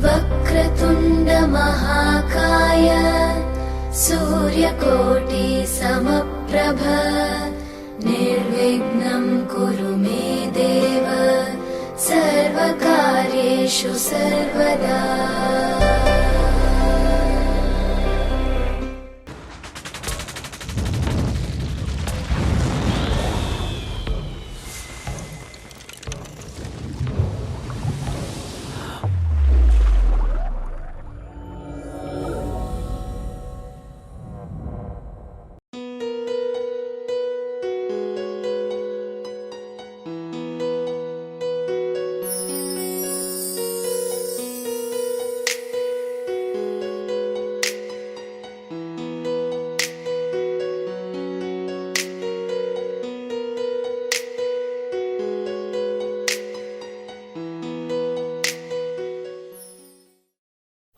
वक्रतुण्ड महाकाय सूर्यकोटि समप्रभ निर्विघ्नं कुरु मे देव सर्वकार्येषु सर्वदा।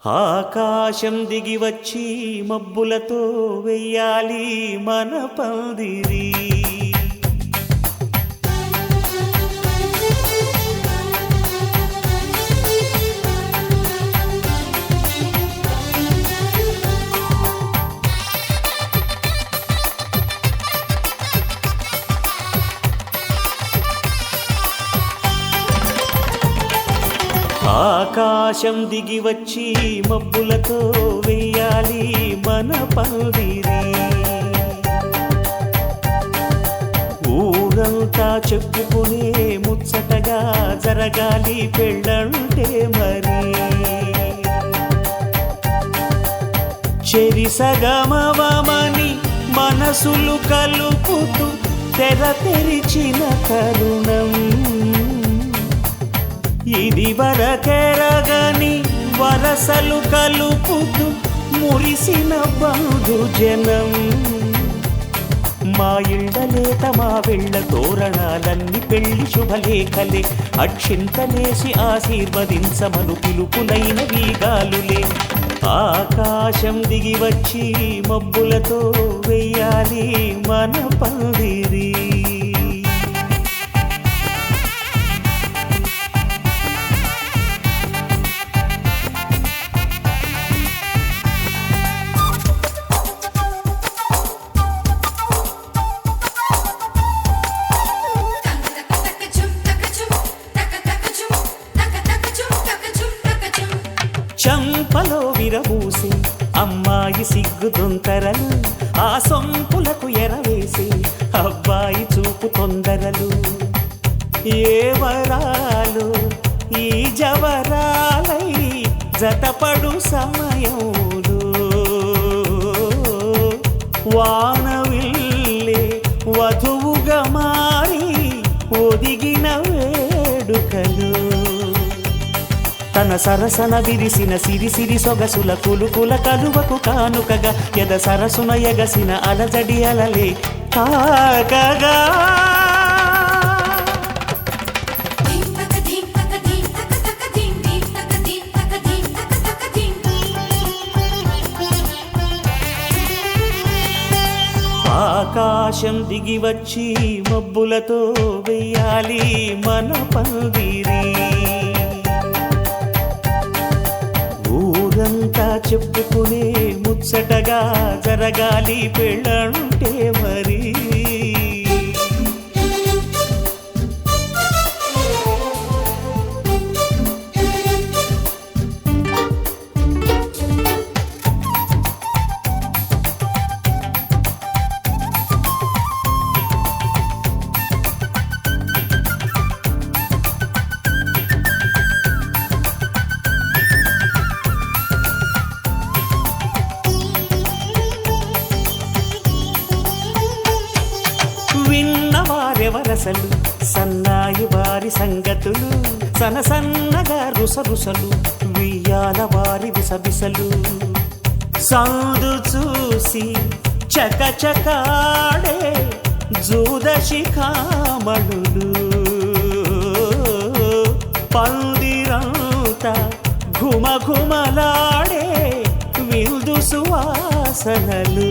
ఆకాశం దిగి వచ్చి మబ్బులతో వెయ్యాలి మన పందిరి. ఆకాశం దిగి వచ్చి మబ్బులతో వెయ్యాలి మన పందిరి. ఊరంతా చెప్పుకునే ముచ్చటగా జరగాలి పెళ్ళంటే మరి. చెరిసగమవమని మనసులు కలుపుతూ తెర తెరిచిన తరుణం ఇది వరకెరగని వరసలు కలుపుతూ మురిసిన బంధుజనం. మా ఇళ్ళలేత మా వెళ్ళ తోరణాలన్నీ పెళ్లి శుభలేఖలే. అక్షింతలేసి ఆశీర్వదించమను పిలుపులైన వీగాలులే. ఆకాశం దిగి వచ్చి మబ్బులతో వెయ్యాలి మన పందిరి. చంపలో విరబూసి అమ్మాయి సిగ్గు దొంతరలు, ఆ సొంపులకు ఎరవేసి అబ్బాయి చూపు తొందరలు. ఏ వరాలు ఈ జవరాలై జతపడు సమయంలో వానవిల్లే వధువుగా మారి ఒదిగిన వేడుకలు. తన సరసన విరిసిన సిరిసిరి సొగసుల కులుకుల కలువకు కానుకగా ఎద సరసున ఎగసిన అలజడి అలలే తాకగా. ఆకాశం దిగి వచ్చి మబ్బులతో వెయ్యాలి మన పందిరి. ఊరంతా చెప్పుకునే ముచ్చటగా జరగాలి పెళ్ళంటే మరి. విన్నవారెవరసలు సన్నాయి వారి సంగతులు, సనసన్నగా రుసరుసలు వియ్యాల వారి విసవిసలు. సందు చూసి చకచకాడే జూదశిఖామణులు, పందిరంతా ఘుమఘుమలాడే విందు సువాసనలు.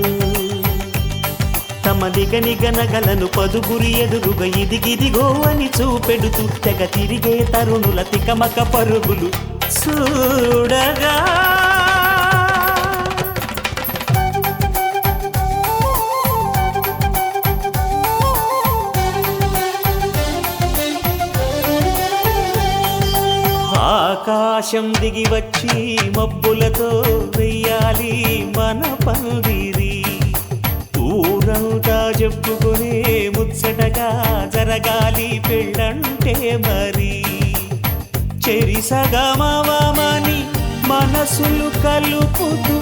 తమ నిగనిగనగలను పదుగురి ఎదురుగా ఇదిగిదిగో అని చూపెడుతూ తెగ తిరిగే తరుణుల తికమక పరుగులు చూడగా ఆకాశం దిగి వచ్చి మబ్బులతో వెయ్యాలి మన పందిరి ఊరంతా చెప్పుకునే ముచ్చటగా జరగాలి పెళ్ళంటే మరి చెరిసగమవమని మనసులు కలుపుతూ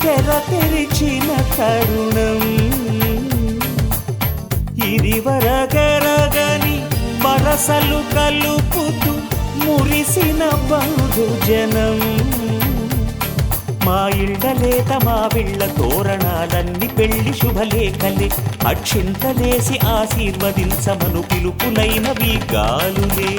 తెర తెరిచిన తరుణం ఇది వరగరగని వరసలు కలుపుతూ మురిసిన బంధుజనం మా ఇళ్ళలేత మా విళ్ళ తోరణాలన్నీ పెళ్లి శుభలేఖలే అక్షింతలేసి ఆశీర్వదించమను పిలుపులైనవి గాలులే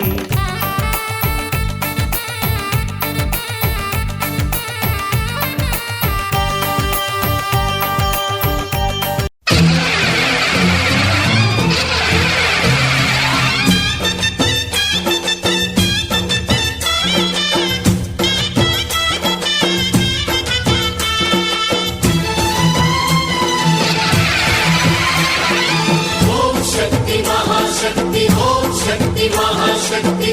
महाशक्ति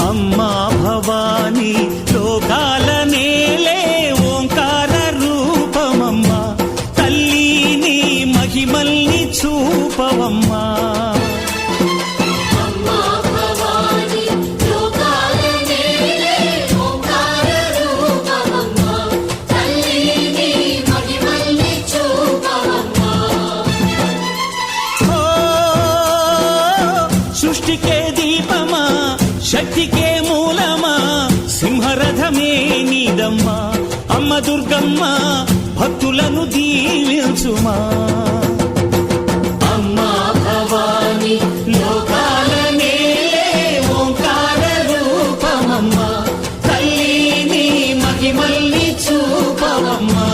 అమ్మా భవాని లోకాల నేలే ఓంకార రూపమమ్మా తల్లిని మహిమల్ని చూపవమ్మా సృష్టికే దీపమా శక్తికే మూలమా సింహరథమే నీదమ్మా అమ్మ దుర్గమ్మ భక్తులను దీవించుమా అమ్మా భవాని లోకాల నేలే ఓంకార రూపమమ్మా తల్లిని మహిమల్ని చూపవమ్మా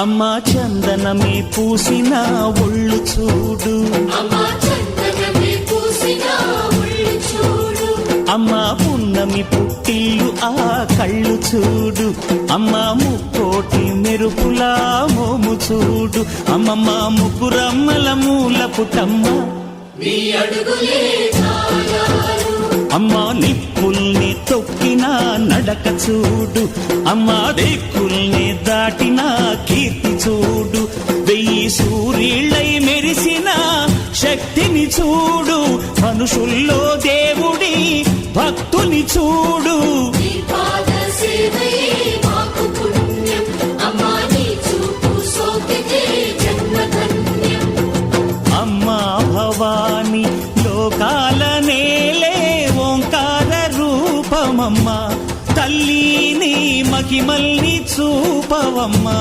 అమ్మా చందనమే పూసిన ఒళ్ళు చూడు అమ్మా పున్నమి పుట్టిల్లు ఆ కళ్ళు చూడు అమ్మా ముక్కోటి మెరుపులా మోము చూడు అమ్మమ్మ ముగ్గురమ్మల మూల పుటమ్మ అమ్మా నిప్పుల్ని తొక్కిన నడక చూడు అమ్మా దిక్కుల్ని దాటిన కీర్తి చూడు 1000 సూర్యుళ్ళై మెరిసిన శక్తిని చూడు మనుషుల్లో దేవుడి భక్తుని చూడు అమ్మా భవాని లోకాల నేలే ఓంకార రూపమమ్మా తల్లిని మహిమల్ని చూపవమ్మా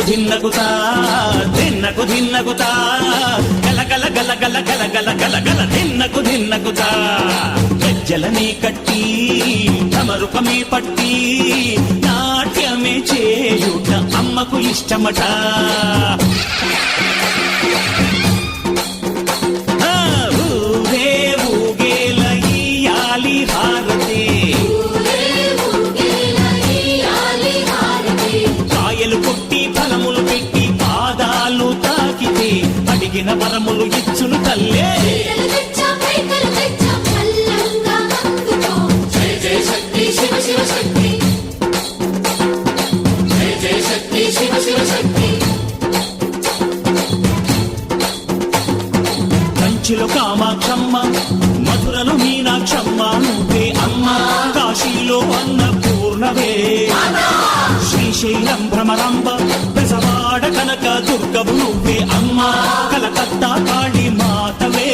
ధిన్నగుతా ధిన్నకు ధిన్నగుతా గల గల గల గల గల గల గల గల ధిన్నకు ధిన్నగుతా గజ్జలనే కట్టి తమరుకమే పట్టి నాట్యమే చేయుట అమ్మకు ఇష్టమట. ఆ, ఊరే ఊగేల ఇయ్యాలి హారతి, కాయలు కొట్టి ఫలములు పెట్టి పాదాలు తాకితే అడిగిన వరములు ఇచ్చును తల్లే. కంచిలో కామాక్షమ్మ, మధురలో మీనాక్షమ్మ నువ్వే అమ్మ, కాశీలో అన్నపూర్ణవే, శ్రీశైలం భ్రమరాంబ, బెజవాడ కనక దుర్గవు నువ్వే అమ్మ, కలకత్తా కాళీ మాతవే.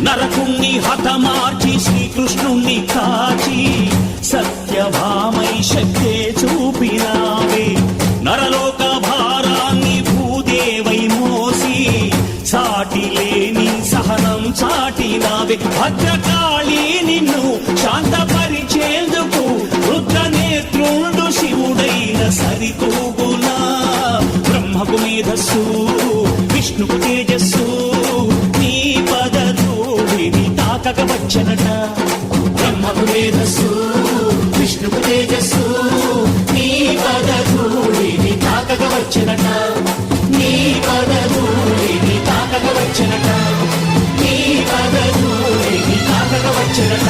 నరకుణ్ణి హతమార్చి శ్రీకృష్ణుణ్ణి కాచి సత్యభామై శక్తే చూపినావే, నరలోక భారాన్ని భూదేవై మోసి సాటి లేని సహనం చాటినావే. భద్రకాళి నిన్ను శాంతపరిచేందుకు రుద్రనేత్రుండు శివుడైన సరితూగునా, బ్రహ్మకు మేధస్సు విష్ణుకు తేజస్సు నీ పదధూళిని తాకక వచ్చనట. బ్రహ్మకు మేధస్సు విష్ణుకు తేజస్సు నీ పదధూళిని తాకక వచ్చనట, నీ పదధూళిని తాకక వచ్చనట, నీ పదధూళిని తాకక వచ్చనట.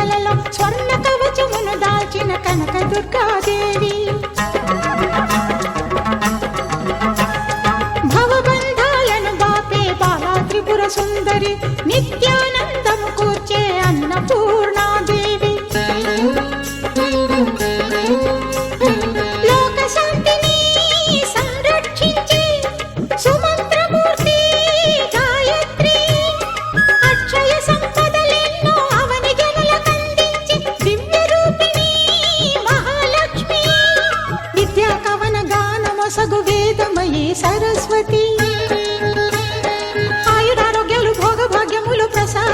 మెడలలో స్వర్ణ కవచమును దాల్చిన కనక దుర్గాదేవి భవబంధాలను బాపే బాలా త్రిపుర సుందరి నిత్యానందము కూర్చే అన్నపూర్ణాదేవి లోక శాంతిని సంరక్షించే సుమంత్రమూర్తి గాయత్రి అక్షయ సంపదలెన్నో అవని జనులకందించి దివ్య రూపిణి మహాలక్ష్మి విద్యా కవన గానమొసగు వేదమయీ సరస్వతి ఆయురారోగ్యాలు భోగభాగ్యములు ప్రసాద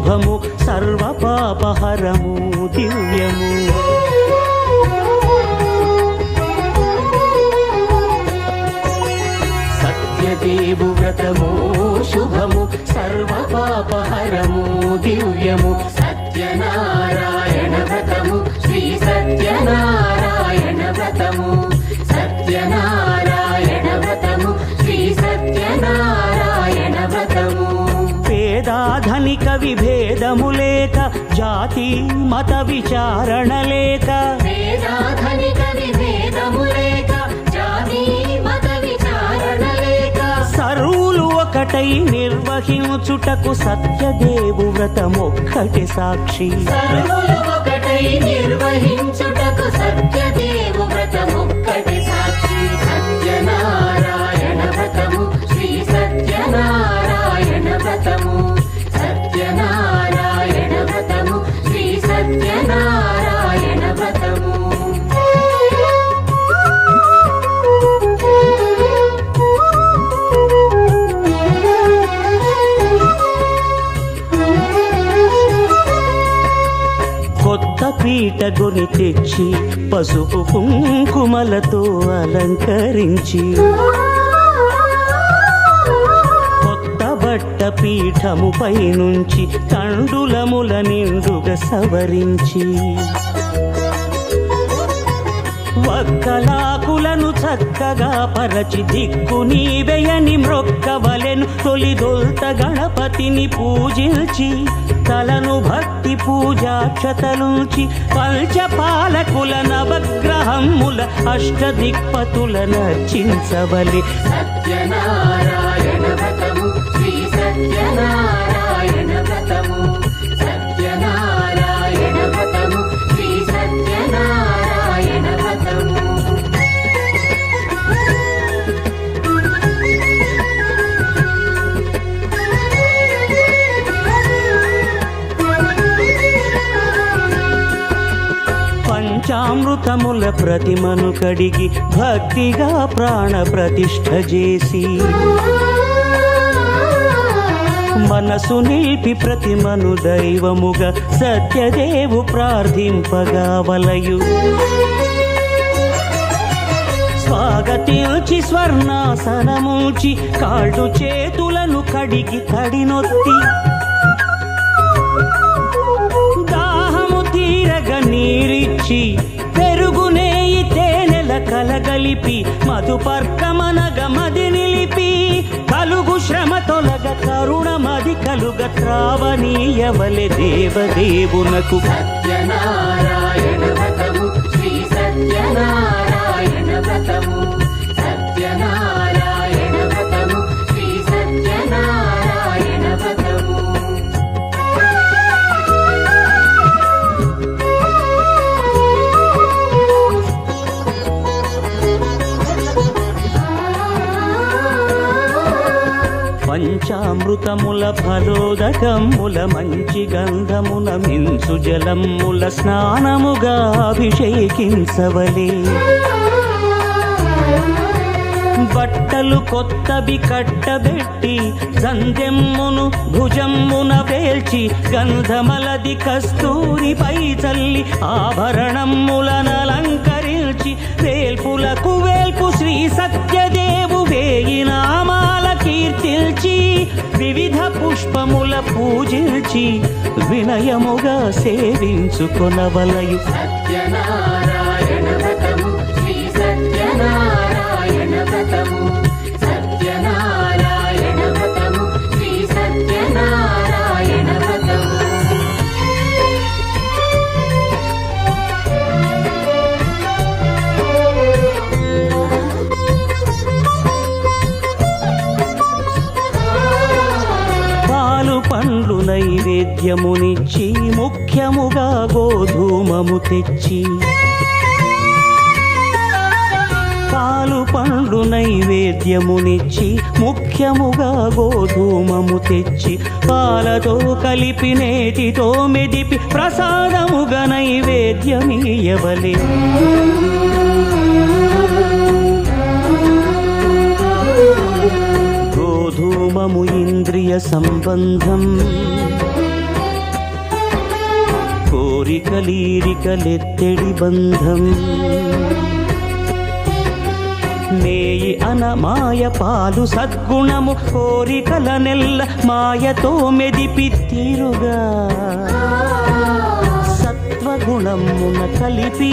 శుభము సర్వ పాపహరము దివ్యము. సత్యదేవు వ్రతము శుభము సర్వ పాపహరము దివ్యము. సత్యనారాయణ వ్రతము శ్రీ సత్యనారాయణ వ్రతము. సత్యనారాయణ వ్రతము శ్రీ సత్యనారాయణ వ్రతము. పేదాధనిక విభేదము లేక జాతి మత విచారణ లేక. వేదాధనిక విభేదము లేక జాతి మత విచారణ లేక సర్వులు ఒకటై నిర్వహించుటకు సత్యదేవు వ్రతమొక్కటి సాక్షి. సర్వులు ఒకటై నిర్వహించుటకు సత్యదేవు వ్రతమొక్కటి సాక్షి. సత్యనారాయణ వ్రతము శ్రీ సత్యనారాయణ వ్రతము. సత్యనారాయణ వ్రతము శ్రీ సత్యనారాయణ వ్రతము. కొత్త పీటగుని తెచ్చి పసుపు కుంకుమలతో అలంకరించి. కొత్త బట్ట పీఠముపై నుంచి తండులముల నిండుగా సవరించి. వక్కలాకులను చక్కగా పరచి దిక్కు నీవెయని మ్రొక్కవలెను. తొలిదొల్త గణపతిని పూజించి తలను భక్తి పూజాక్షతలుంచి పంచపాలకుల నవగ్రహముల అష్టదిక్పతుల నర్చించవలె. సత్యనారాయణ వ్రతము శ్రీ సత్యనారాయణ వ్రతము. సత్యనారాయణ వ్రతము శ్రీ సత్యనారాయణ వ్రతము. పంచామృతముల ప్రతిమను కడిగి భక్తిగా ప్రాణ ప్రతిష్ఠ చేసి. మనసు నిలిపి ప్రతిమను దైవముగా సత్యదేవు ప్రార్థింపగా వలయు. స్వాగతించి స్వర్ణాసనముంచి కాళ్ళు చేతులను కడిగి తడినొత్తి. దాహము తీరగ నీరిచ్చి పెరుగునేయి తేనెల కలగలిపి మధుపర్కమనగ మది నిలిపి. కలుగు శ్రమ తొలగ కరుణ మది కలుగ త్రావనీయవలె దేవదేవునకు. సత్యనారాయణ వ్రతము శ్రీ సత్యనారాయణ వ్రతము. సత్యనారాయణ వ్రతము శ్రీ సత్యనారాయణ వ్రతము. పంచామృతముల ఫలోదకముల మంచి గంధమున మించు జలముల స్నానముగా అభిషేకించవలే. బట్టలు కొత్తవి కట్టబెట్టి సందెమ్మును భుజమ్మున వేల్చి గంధమలది కస్తూరిపై చల్లి ఆభరణములనలంకరించి. వేల్పులకు వేల్పు శ్రీ సత్యదేవు వేయి నామాల కీర్తిల్చి. వివిధ పుష్పముల పూజించి వినయముగా సేవించుకొనవలయు. సత్యనారాయణ వ్రతము శ్రీ సత్యనారాయణ వ్రతము. సత్యనారాయణ వ్రతము శ్రీ సత్యనారాయణ వ్రతము. పాలు పండ్లు నైవేద్యమునిచ్చి ముఖ్యముగా గోధూమము తెచ్చి. పాలు పండ్లు నైవేద్యమునిచ్చి ముఖ్యముగా గోధూమము తెచ్చి. పాలతో కలిపి నేతితో మెదిపి ప్రసాదముగా నైవేద్యమీయవలే. గోధూమము ఇంద్రియ సంబంధం కోరికలీరికలెత్తెడి బంధం నేయి అనమాయ పాలు సద్గుణము కోరికల నెల్ల మాయతో మెదిపి తీరుగా సత్వగుణమున కలిపి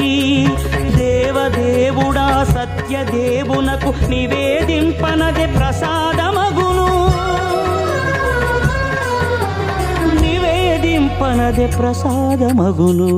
దేవదేవుడా సత్యదేవునకు నివేదింపనదే ప్రసాదమగును నివేదింపనదే ప్రసాదమగును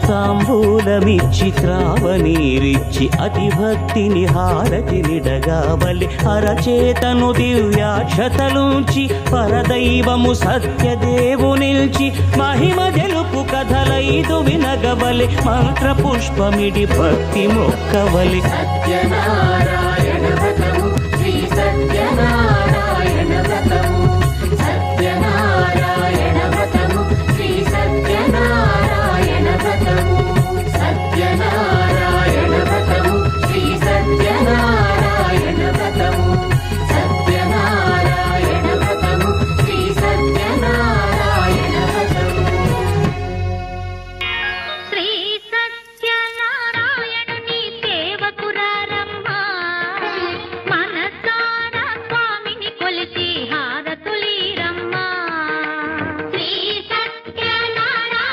తాంబూలమిచ్చి త్రావనీరిచ్చి అతిభక్తిని హారతినిడగావలి అరచేతను దివ్యాక్షతలుంచి పరదైవము సత్యదేవునిల్చి మహిమ తెలుపు కథలైదు వినగవలి మంత్ర పుష్పమిడి భక్తి మొక్కవలి సత్యనారాయణ వ్రతము శ్రీ సత్యనారాయణ వ్రతము సత్యనారాయణ వ్రతము శ్రీ సత్యనారాయణ వ్రతము సత్యనారాయణ వ్రతము శ్రీ సత్యనారాయణ వ్రతము సత్యనారాయణ వ్రతము శ్రీ సత్యనారాయణ వ్రతము శ్రీ సత్యనారాయణుని సేవకురారమ్మ మనసారా స్వామిని కొలిచి హారతులీరమ్మ శ్రీ సత్యనారాయణుని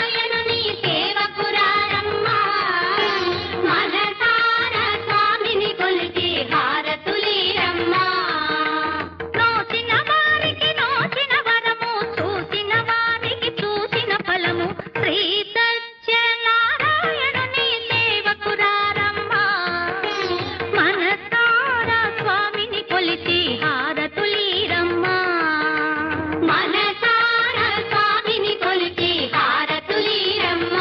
సేవకురారమ్మ మనసారా స్వామిని కొలిచి హారతులీరమ్మ నోచిన వారికి నోచిన వరము చూసిన వారికి చూసిన ఫలము శ్రీ సత్యనారాయణుని సేవకురారమ్మ మనసారా స్వామిని కొలిచి హారతులీరమ్మ మనసారా స్వామిని కొలిచి హారతులీరమ్మ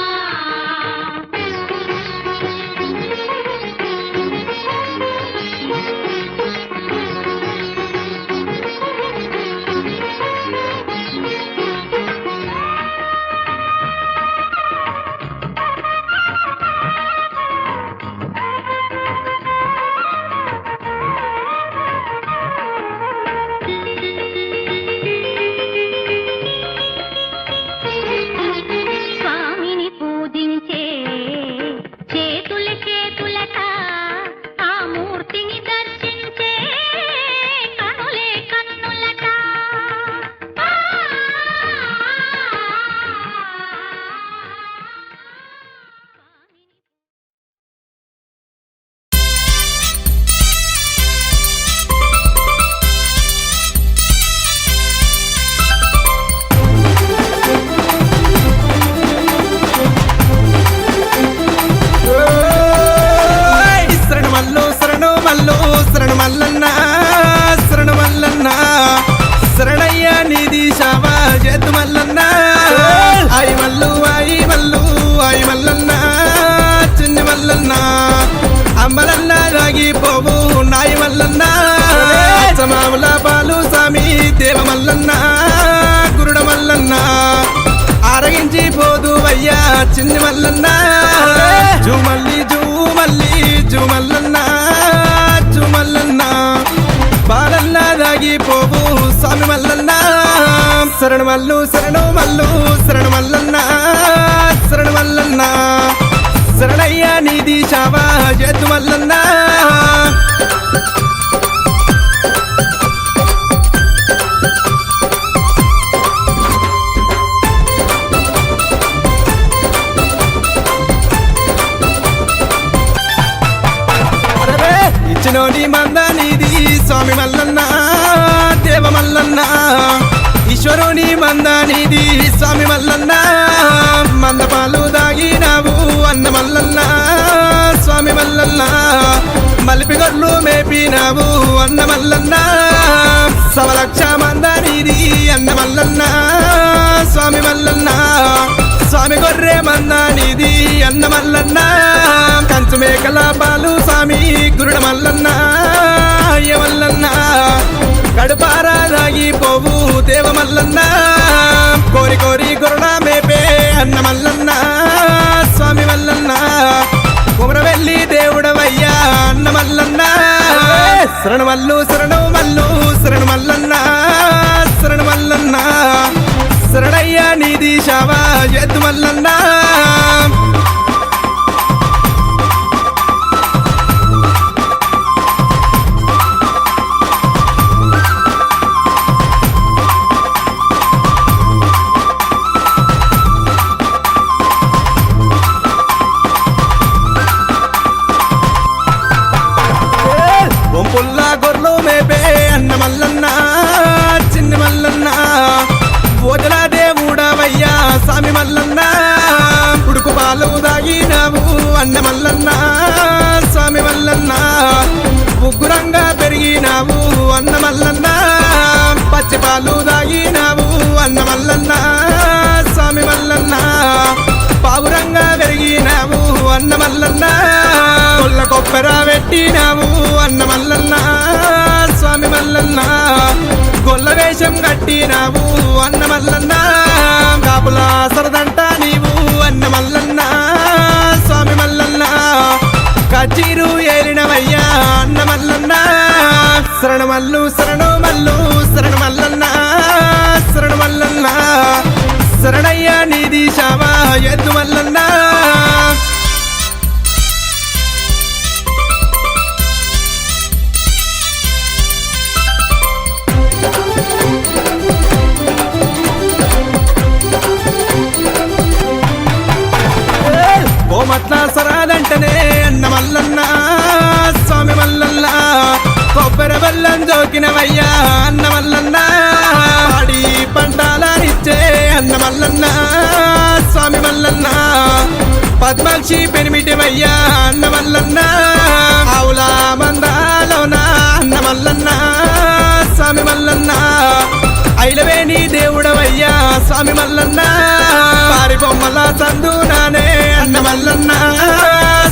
స్వామిని పూజించే చేతుల చేతులట ఆ మూర్తిని దర్శించే కనులే కన్నులట శరణు మల్లన్న శరణు మల్లన్న శరణయ్య నిధి శావా చేతు మల్లన్న ఆయి మల్లు ఆయి మల్లు ఆయి మల్లన్న చిన్ని మల్లన్న అమ్మలన్న రాగిపోవు నాయి మల్లన్న సమాముల పాలు స్వామి దేవ మల్లన్న గురుడ మల్లన్న ఆరగించి పోదు అయ్యా చిన్ని మల్లన్న జూమల్లి జూమల్లి జూమల్లన్న జూమల్లన్న బాలన్న దాగిపోవు స్వామి మల్లన్న శరణు మల్లు శరణు మల్లు శరణు మల్లన్న శరణు మల్లన్న శరణయ్య నిధి శావా చేతు మల్లన్న ఇచ్చినోని మందానిది స్వామి మల్లన్న దేవ మల్లన్న ఈశ్వరుని మందానిది స్వామి మల్లన్న మందపాలు దాగినావు అన్న మల్లన్న స్వామి మల్లన్న మలిపి గొర్లు మేపినావు అన్న మల్లన్న సవలక్ష మందానిది అన్న మల్లన్న స్వామి మల్లన్న స్వామి గొర్రె మందానిది అన్న మల్లన్న కంచు మేకల పాలు స్వామి గురుడ మల్లన్న అయ్య మల్లన్న కడుపారా దాగిపోవు దేవ మల్లన్న కోరి కోరి గురుడ మేపే అన్న మల్లన్న స్వామి మల్లన్న కుమరవెల్లి దేవుడవయ్యా అన్న మల్లన్న శరణు మల్లు శరణు మల్లు శరణు మల్లన్న శరణు మల్లన్న శరణయ్య నీది శావా ఎద్దు మల్లన్న ఒంపుల్లా గొర్రెలు మేపే అన్న మల్లన్న చిన్న మల్లన్న ఓజలా దేవుడవయ్యా స్వామి మల్లన్న ఉడుకు పాలు దాగినావు అన్న మల్లన్న స్వామి మల్లన్న ఉగ్గురంగా పెరిగినావు అన్న మల్లన్న పచ్చి పాలు దాగినావు అన్న మల్లన్న స్వామి మల్లన్న పావురంగా పెరిగినావు అన్న మల్లన్న కొల్ల కొబ్బర పెట్టినావు అన్న మల్లన్న స్వామి మల్లన్న గొల్ల వేషం కట్టినావు అన్న మల్లన్న కాపులా సరదంట నీవు అన్న మల్లన్న స్వామి మల్లన్న కచీరు ఏలినవయ్యా అన్న మల్లన్న శరణ మల్లు శరణు మల్లు శరణ మల్లన్న శరణ మల్లన్న శరణయ్య నీది శావా ఎద్దు మల్లన్న కోమట్ల సరాదంటనే అన్న మల్లన్న స్వామి మల్లన్న కొబ్బరి బెల్లం జోకినవయ్యా అన్న మల్లన్న పాడి పంటాలనిచ్చే అన్న మల్లన్న స్వామి మల్లన్న పద్మాక్షి పెనిమిటివయ్యా అన్న మల్లన్న ఆవుల మందాలోన అన్న మల్లన్న స్వామి మల్లన్న ఐలవేణి దేవుడవయ్యా స్వామి మల్లన్న పారి బొమ్మల సందునానే అన్న మల్లన్న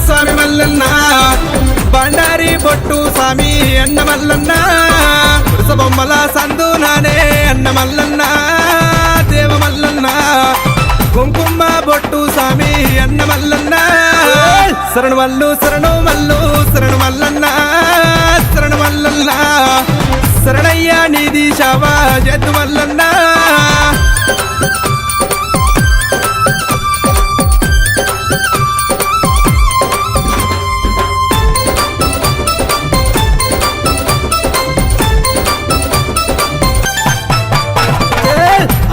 స్వామి మల్లన్న బండారి బొట్టు స్వామి అన్న మల్లన్న పురుష బొమ్మల సందునానే అన్న మల్లన్న దేవ మల్లన్న కుంకుమ బొట్టు స్వామి అన్న మల్లన్న శరణు మల్లు శరణు మల్లు శరణు మల్లన్న శరణు మల్లన్న శరణయ్య నీది శావా ఎద్దు మల్లన్న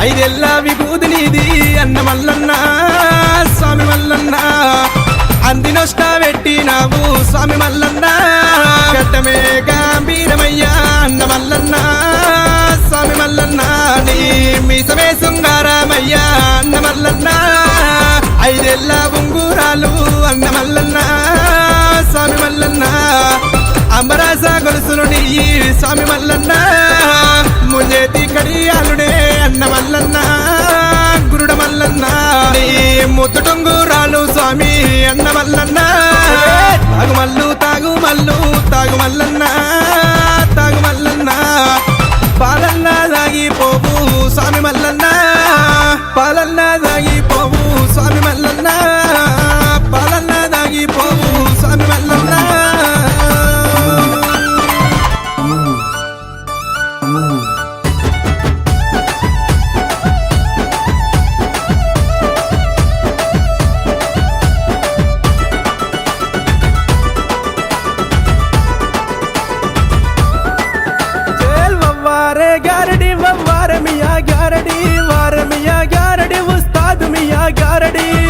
ఐదెల్ల విభూతి నీది అన్న మల్లన్న స్వామి మల్లన్న అందినొష్ట పెట్టినావు స్వామి మల్లన్న గడ్డమే గంభీరమయ్యా అన్న మల్లన్న స్వామి మల్లన్న నీ మీసమే శృంగారమయ్యా అన్న మల్లన్న ఐదెల్ల ఉంగురాలు అన్న మల్లన్న స్వామి మల్లన్న అంబరాస గొలుసులు నీ స్వామి మల్లన్న ముజేతి కడియాలుడే అన్న మల్లన్న గురుడ మల్లన్న నీ ముద్దు టొంగురాలు స్వామి అన్న మల్లన్న తాగుమల్లు తాగుమల్లు తాగుమల్లన్న తాగుమల్లన్న పాలన్న దాగిపోవు స్వామి మల్లన్న పాలన్న దాగిపోవు స్వామి మల్లన్న పాలన్న దాగిపోవు స్వామి మల్లన్న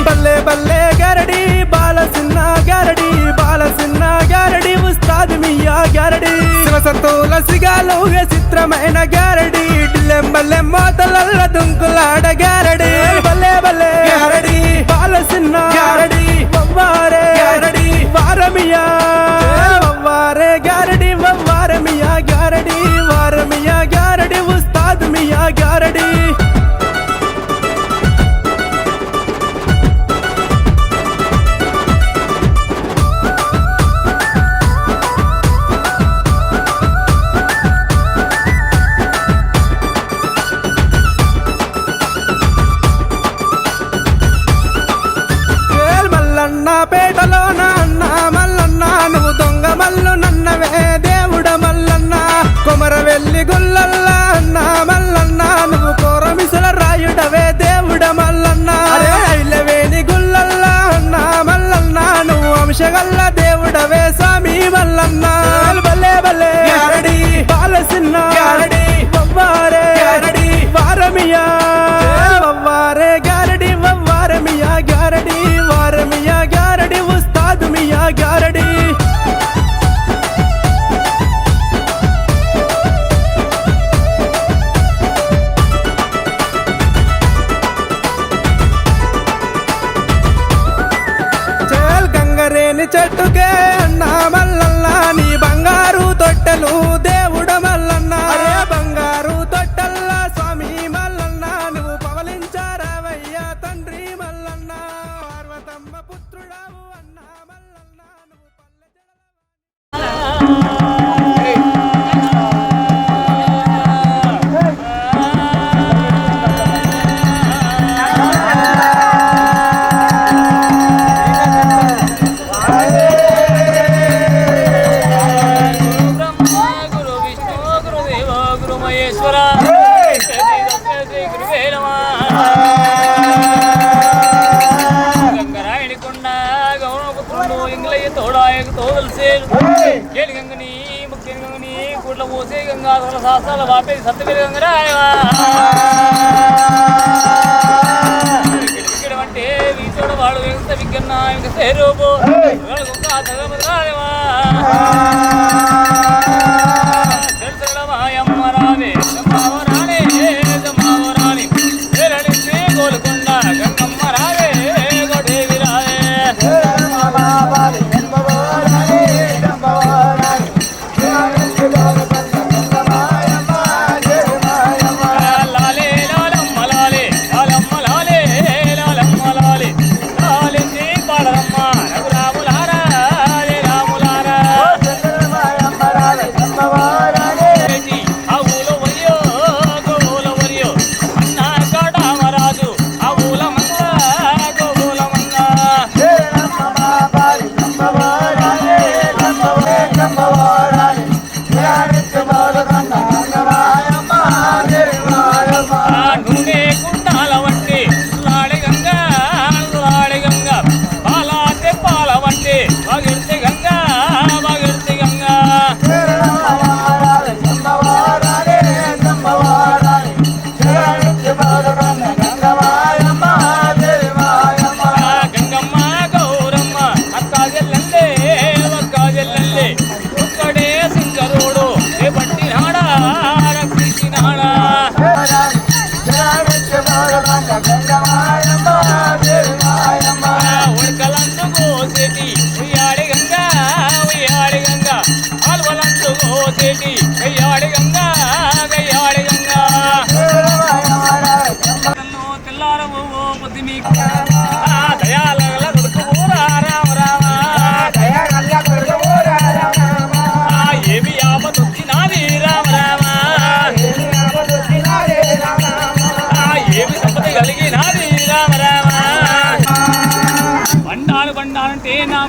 బల్లే బల్లే గారడి బాల సిన్న గారడి బాల సిన్న గారడి ఉస్తాద్ మియా గారడి శివసంతుల సిగాలుగ చిత్రమైన గారడి డిల్లెంబల్లె మోతలల్ల దుంకులాడ గారడి బల్లే బల్లే గారడి బాల సిన్న గారడి వవ్వారే గారడి వారమియా వవ్వారే గారడి వవ్వారమియా గారడి వారమియా గారడి ఉస్తాద్ మియా గారడి పేటలో అన్న మల్లన్న నువ్వు దొంగ మల్లు నన్నవే దేవుడ మల్లన్న కొమర వెళ్ళి గుల్లల్ల అన్న మల్లన్న నువ్వు కోరమిసల రాయుడవే దేవుడమా ఆశగల్ల దేవుడవే స్వామి మల్లన్న బల్లే బల్లే గారడి బాలసిన్న గారడి వవ్వారే గారడి వారమియా వవ్వారే గారడి వవ్వారమియా గారడి వారమియా గారడి ఉస్తాదు మియా గారడి గంగరేని చెట్టుకే అన్నా మల్లన్న నీ బంగారు తొట్టెలు దేవుడ మల్లన్న బంగారు తొట్టెల్ల స్వామి మల్లన్న నువ్వు పవలించారావయ్యా తండ్రి మల్లన్న పార్వతమ్మ పుత్రుడావు అన్నా మల్లన్న నువ్వు శాస్త్రాల వాపేది సత్యవేద గంగరాయవా అంటే వీచోడ వాడు వేగంత విజ్ఞన్న ఇంకా సేరూపు మాయమ్మ రావే రాణే రాణి గోలుకొండ గంగమ్మ రావే గోడేవి రావే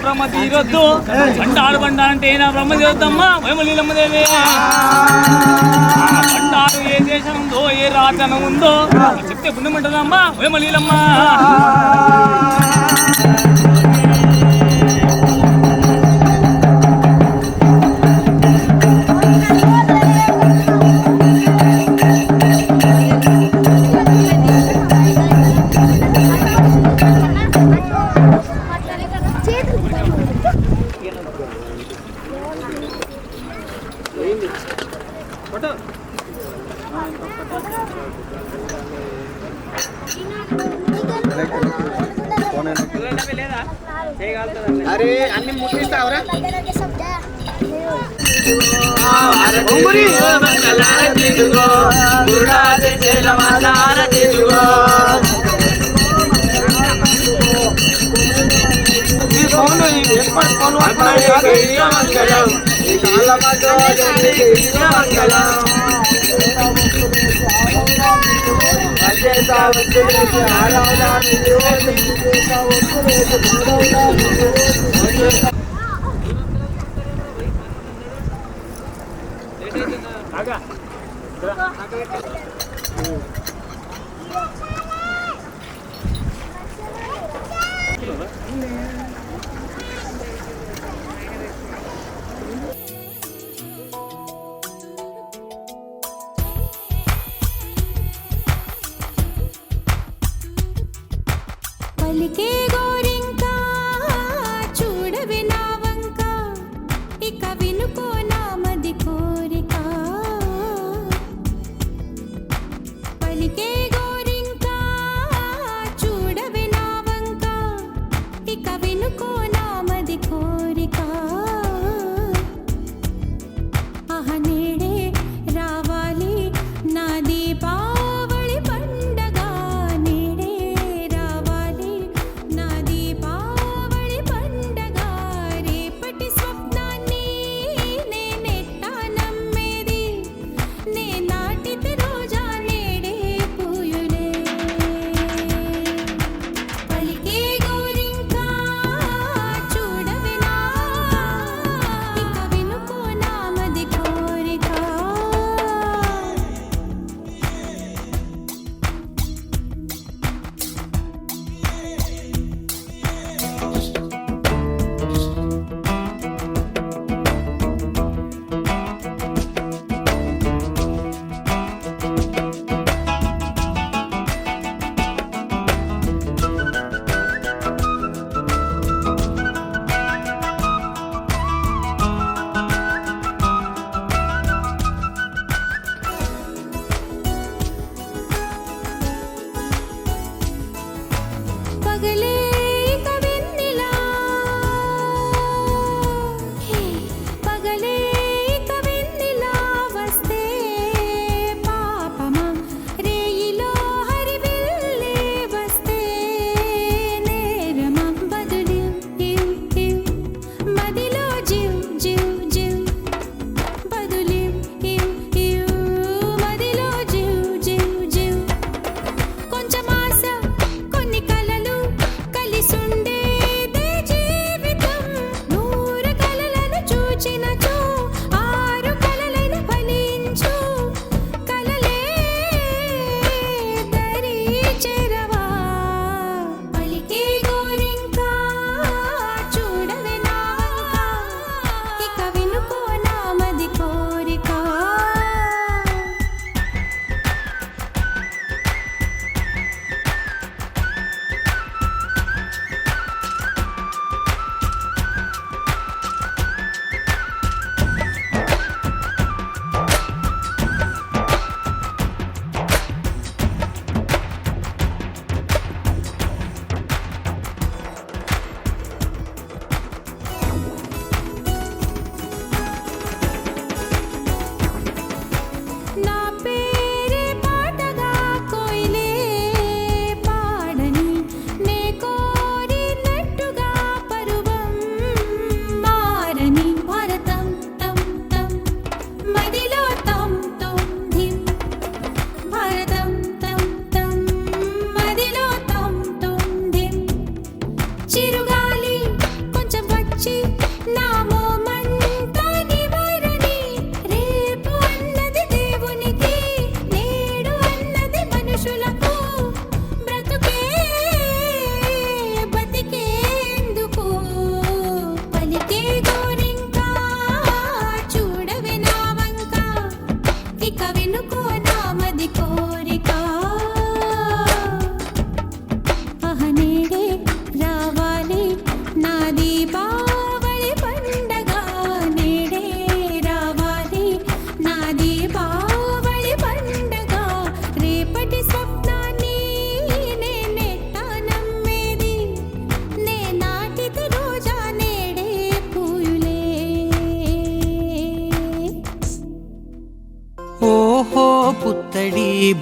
బ్రహ్మ తీరొద్దు బండారు బండారంటే నా బ్రహ్మ తీరొద్దమ్మా వేమలీలమ్మదేవి బండారు ఏ దేశం ఉందో ఏ రాజనం ఉందో చెప్తే పుణ్యమంటదమ్మా వేమలీలమ్మ अरे अन्नी मुट्टिस्तावरा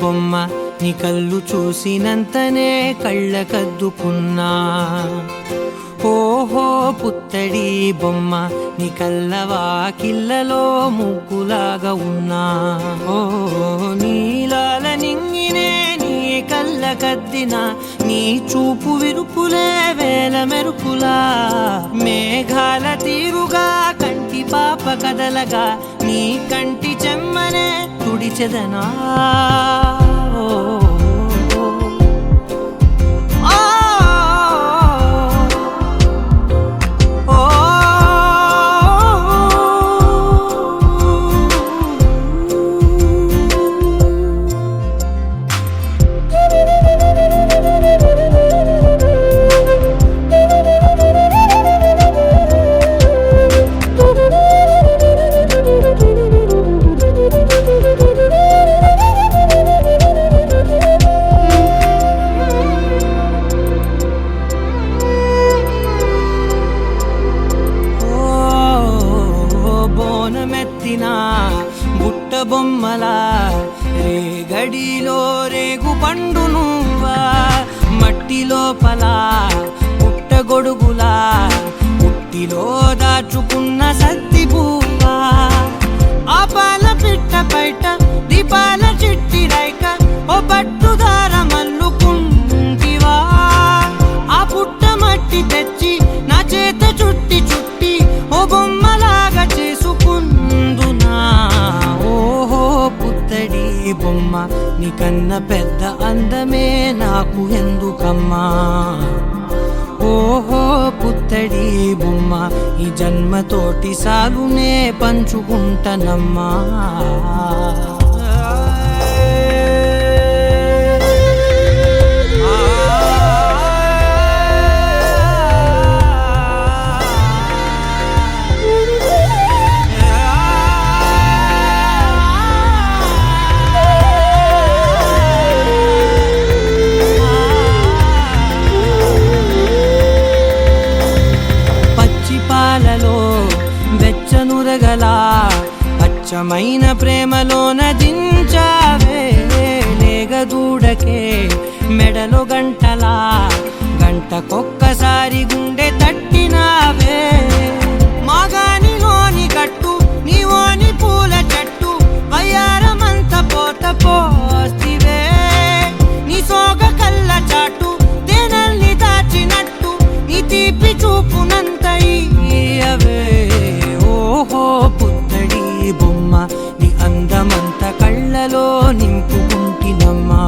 బొమ్మ నీ కళ్ళు చూసినంతనే కళ్ళకద్దుకున్నా. ఓహో పుత్తడి బొమ్మ నీ కళ్ళవాకిళ్ళలో ముగ్గులాగా ఉన్నా. ఓ నీలాల నింగినే నీ కళ్ళకద్దిన నీ చూపు విరుపులే వేల మెరుపులా. మేఘాల తీరుగా కంటి పాప కదలగా నీ కంటి చెమ్మనే తుడిచెదనా. బుట్ట బొమ్మలా రేగడిలో రేగు పండు నువ్వా. మట్టి లోపల పుట్ట గొడుగులా పుట్టిలో దాచుకున్న సత్తి పువ్వా. ఆ పాల పిట్ట బయట దీపాల చిట్టి రైక ఓ పట్టుదార మల్లుకుంటివా. ఆ పుట్ట మట్టి తెచ్చి నా చేత చుట్టి చుట్టి ఓ బొమ్మలాగా చేసుకుందునా. ఓహో పుత్తడి బొమ్మ నీకన్న పెద్ద అందమే నాకు ఎందుకమ్మా. ఓహో పుత్తడి బొమ్మ ఈ జన్మతోటి సాలునే పంచుకుంటనమ్మా. వెచ్చనురగలా అచ్చమైన ప్రేమలోన దించావే. లేగదూడకే మెడలో గంటలా గంటకొక్కసారి గుండె తట్టినావే. మాగానిలోని గట్టు నీవోని పూల చెట్టు వయ్యారమంత పోత పోస్తివే. నీ సోగ కళ్ళ చాటు తేనల్ని దాచినట్టు నీ తీపి చూపునంత ఇయ్యవే. ఓహో పుత్తడి బొమ్మ నీ అందమంత కళ్ళలో నింపుకుంటినమ్మా.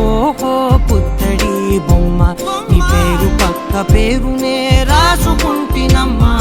ఓహో పుత్తడి బొమ్మ నీ పేరు పక్క పేరునే రాసుకుంటినమ్మా.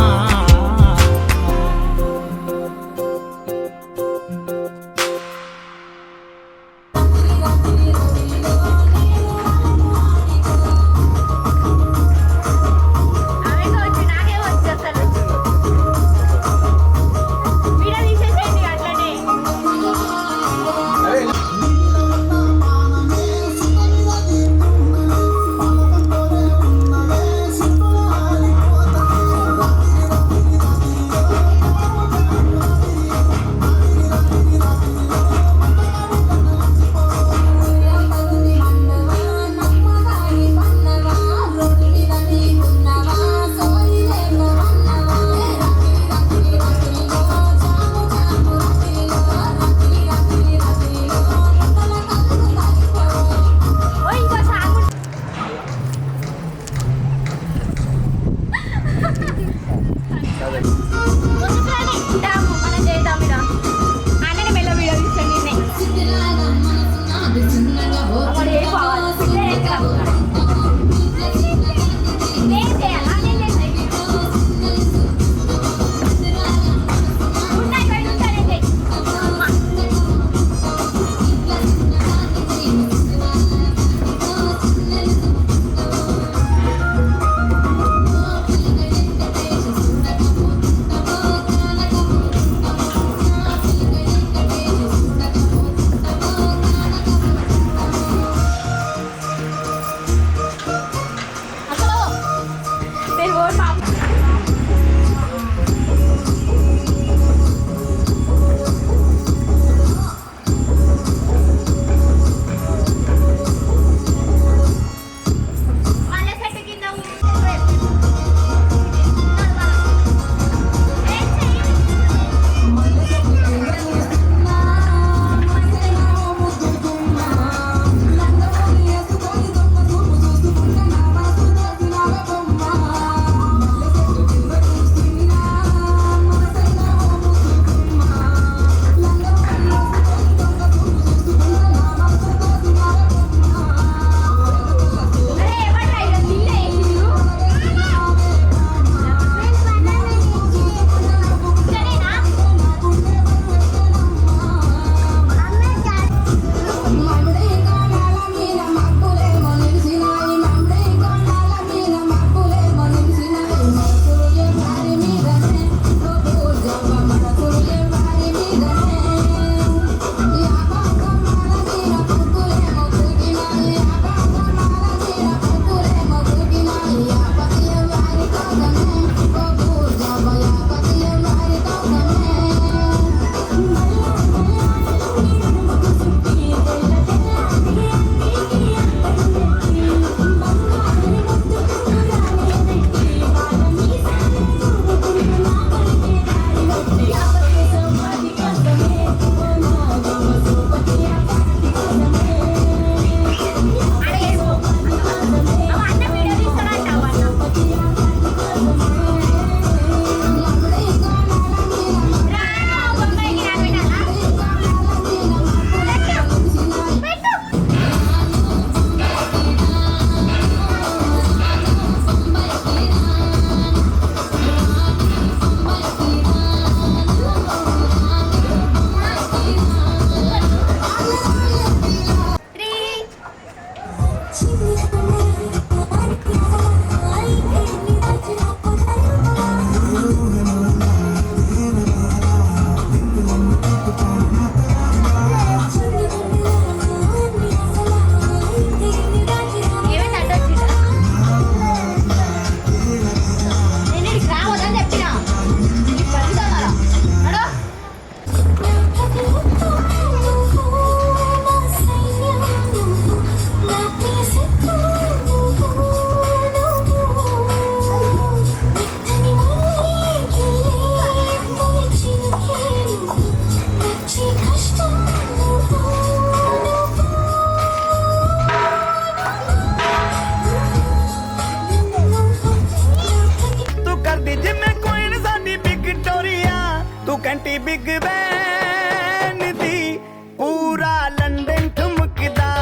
ਘੰਟੀ ਬਿਗ ਬੈਨ ਦੀ ਪੂਰਾ ਲੰਡਨ ਠੁਮਕਦਾ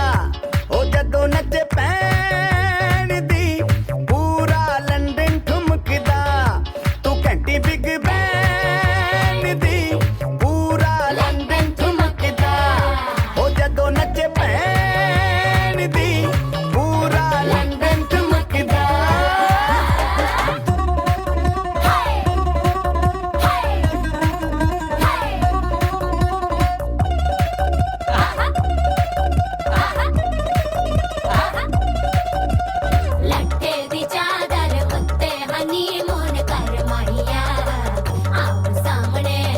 ਉਹ ਜਦੋਂ ਨੱਚੇ ਪੈਣ ਦੀ ਪੂਰਾ ਲੰਡਨ ਠੁਮਕਦਾ ਤੂੰ ਘੰਟੀ ਬਿਗ ਬੈਨ ਦੀ ਪੂਰਾ ਲੰਡਨ ਠੁਮਕਦਾ ਉਹ ਜਦੋਂ ਨੱਚੇ ਪੈਣ ਦੀ ਪੂਰਾ ਲੰਡਨ ਠੁਮਕਦਾ ਲੱਟੇ ਦੀ ਚਾਦਰ ਉੱਤੇ ਹਨੀਮੂਨ ਕਰ ਮਾਹੀਆ ਆਪ ਸਾਹਮਣੇ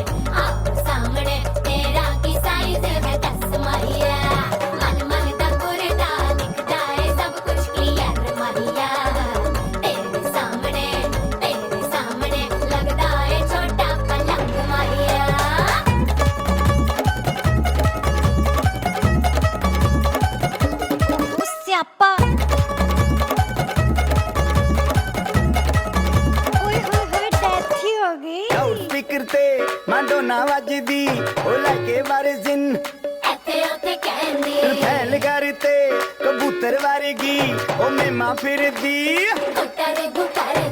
ਤੇਰਾ ਕੀ ਸਾਈਜ਼ ਹੈ ਦੱਸ ਮਾਹੀਆ ਮਨ ਦਾ ਗੁਰਦਾ ਦਿਖਦਾ ਏ ਸਭ ਕੁਝ ਕਲੀਅਰ ਮਾਹੀਆ ਤੇਰੇ ਸਾਹਮਣੇ ਲੱਗਦਾ ਏ ਛੋਟਾ ਪਲੰਗ ਮਾਹੀਆ ਸਿਆਪਾ ਓਏ ਹੋਏ ਡੈਥ ਹੀ ਹੋ ਗਈ ਲਾਊਡ ਸਪੀਕਰ ਤੇ ਮਾਡੋਨਾ ਵੱਜਦੀ ਉਹ ਲੈ ਕੇ ਵਾਰਿਜ਼ਨ ਇੱਥੇ ਉੱਥੇ ਕਹਿੰਦੀ ਫੈਲ ਕਰਤੇ ਕਬੂਤਰ ਵਾਰੇਗੀ ਉਹ ਮੇਮਾ ਫਿਰਦੀ ਗੁੱਟਰ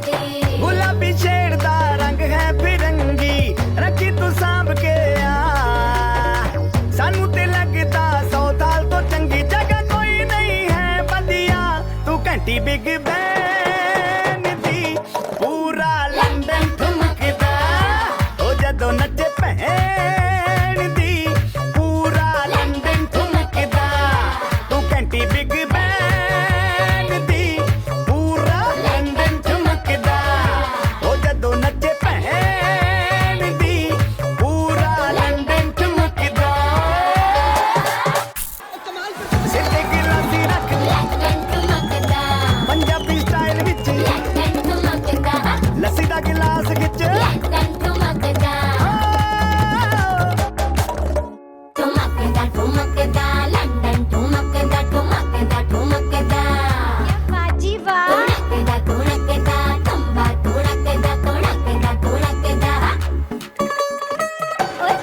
ਦੀ ਗੁਲਾਬੀ ਸ਼ੇਡ ਦਾ ਰੰਗ ਹੈ ਫਿਰੰਗੀ ਰੱਖੀ ਤੂੰ ਸਾਂਭ ਕੇ ਆ ਸਾਨੂੰ ਤੇ ਲੱਗਦਾ 100 ਸਾਲ ਤੋਂ ਚੰਗੀ ਜਗ੍ਹਾ ਕੋਈ ਨਹੀਂ ਹੈ ਵਧੀਆ ਤੂੰ ਘੰਟੀ ਬਿਗ ਬੈਨ ਦੀ ਪੂਰਾ ਲੰਡਨ ਠੁਮਕਦਾ ਉਹ ਜਦੋਂ ਨੱਚੇ ਭੈਣ ਦੀ ਪੂਰਾ ਲੰਡਨ ਠੁਮਕਦਾ ਤੂੰ ਘੰਟੀ ਬਿਗ ਬੈਨ ਦੀ ਪੂਰਾ ਲੰਡਨ ਠੁਮਕਦਾ ਉਹ ਜਦੋਂ ਨੱਚੇ ਭੈਣ ਦੀ ਪੂਰਾ ਲੰਡਨ ਠੁਮਕਦਾ ਸਿੱਧੇ ਗਿਲਾਸੀ ਰੱਖ ਲੰਡਨ ਠੁਮਕਦਾ ਪੰਜਾਬੀ ਸਟਾਈਲ ਵਿੱਚ ਲੰਡਨ ਠੁਮਕਦਾ ਲੱਸੀ ਦਾ ਗਿਲਾਸ ਖਿੱਚ ਲੰਡਨ ਠੁਮਕਦਾ ਠੁਮਕਦਾ ਲੰਡਨ ਠੁਮਕਦਾ ਬਾਜੀ ਵਾਹ ਤੁਣਕਦਾ ਤੰਬਾ ਤੁਣਕਦਾ ਓਏ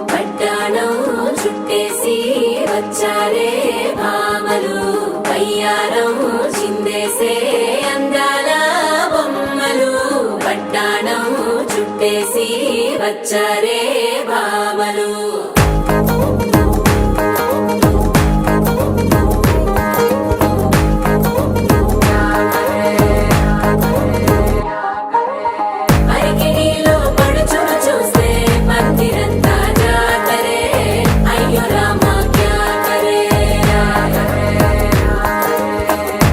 పట్టాణం చుట్టేసి వచ్చారే భామలు వయ్యారం చిందేసే అందాల బొమ్మలు పట్టాణం చుట్టేసి వచ్చారే భామలు అరికిడిలో పడుచును చూస్తే మందిరంతా జాతరే అయ్యో రామా క్యా కరే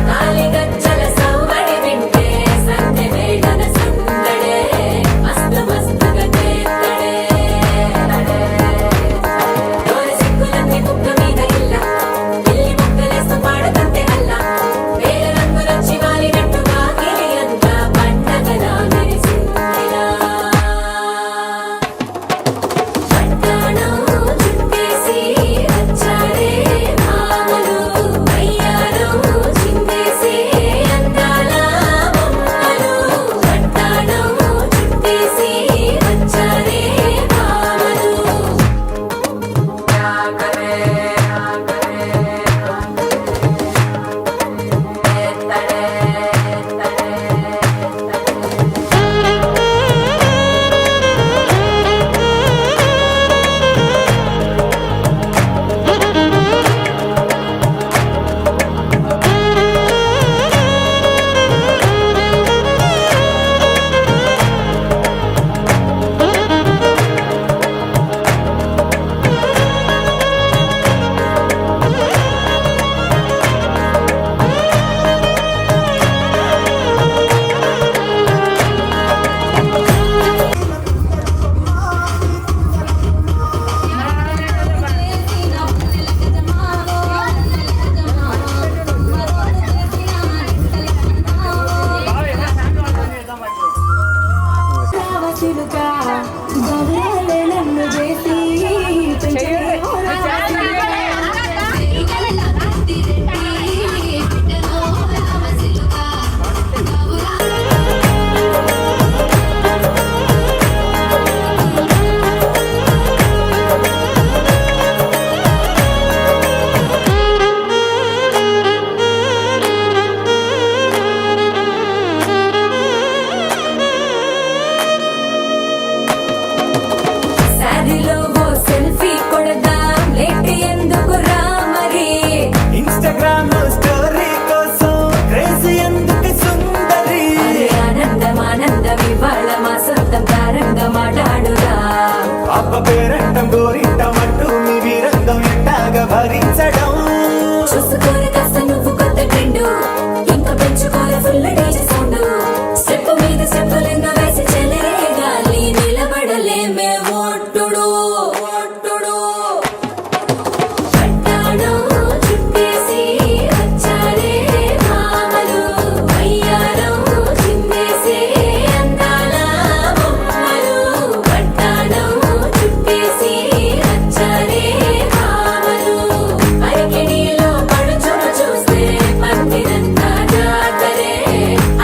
కాలిగజ్జల సవ్వడి వింటే సందె వేళన సందడే మస్తు మస్తుగా చేస్తడే పేరంటం గోరింటమంటూ మీ వీరంగం ఎట్టాగా భరించడం చూసుకోరు కాస్త నువ్వు కొత్త ట్రెండ్ ఇంకా పెంచుకోరు ఫుల్ డీజే సౌండ్ స్టెప్ మీద స్టెప్పులెన్నో వేసి చెలరే గాలి నిలబడలేమే ఒట్టుడు ఒట్టుడు పట్టాణం చుట్టేసి వచ్చారే మామలు అయ్యారం చిందేసే అందాల బొమ్మలు పట్టాణం చుట్టేసి వచ్చారే మామలు అరికిడిలో పడుచును చూస్తే పందిరంతా జాతరే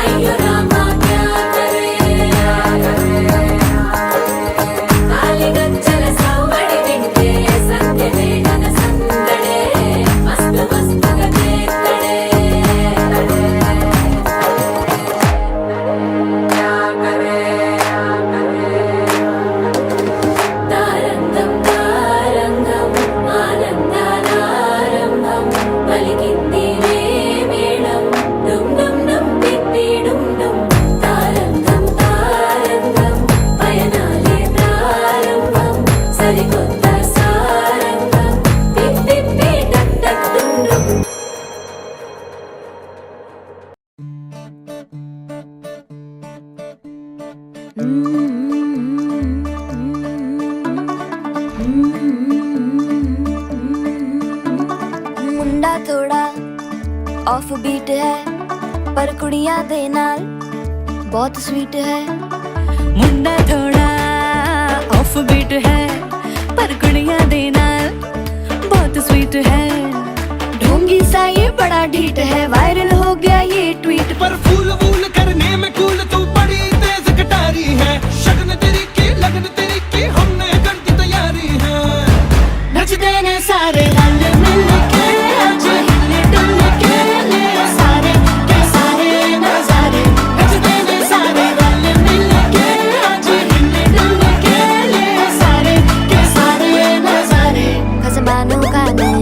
అయ్యో రామా క్యా కరే కాలిగజ్జల సవ్వడి వింటే సంధ్యలే గన సందడే మస్తు మస్తుగా చేత్తడే తారంగం తారంగం ఆనందానారంభం పలికింది రే మేళం డుమ్ డుమ్ డుమ్ తిప్పి డుమ్ డుమ్ తారంగం తారంగం పయనాలే ప్రారంభం సరికొత్త సారంగం తిప్పి టక్ టక్ డుమ్ డుమ్ मुंडा थोड़ा ऑफ बीट है पर कुड़ियां दे नाल बहुत स्वीट है मुंडा थोड़ा ऑफ बीट है पर कुड़ियां दे नाल बहुत स्वीट है ढोंगी सा ये बड़ा ढीठ है वायरल हो गया ये ट्वीट पर फूल वूल करने में कूल तू बड़ी तेज कटारी है शगन तेरी की लगन तेरी की हमने कर दी तैयारी है नच देने सारे रल मिल के आज हिले डुल के ले सारे के सारे नजारे नच देने सारे रल मिल के आज हिले डुल के ले सारे के सारे नजारे खसबानों का नहीं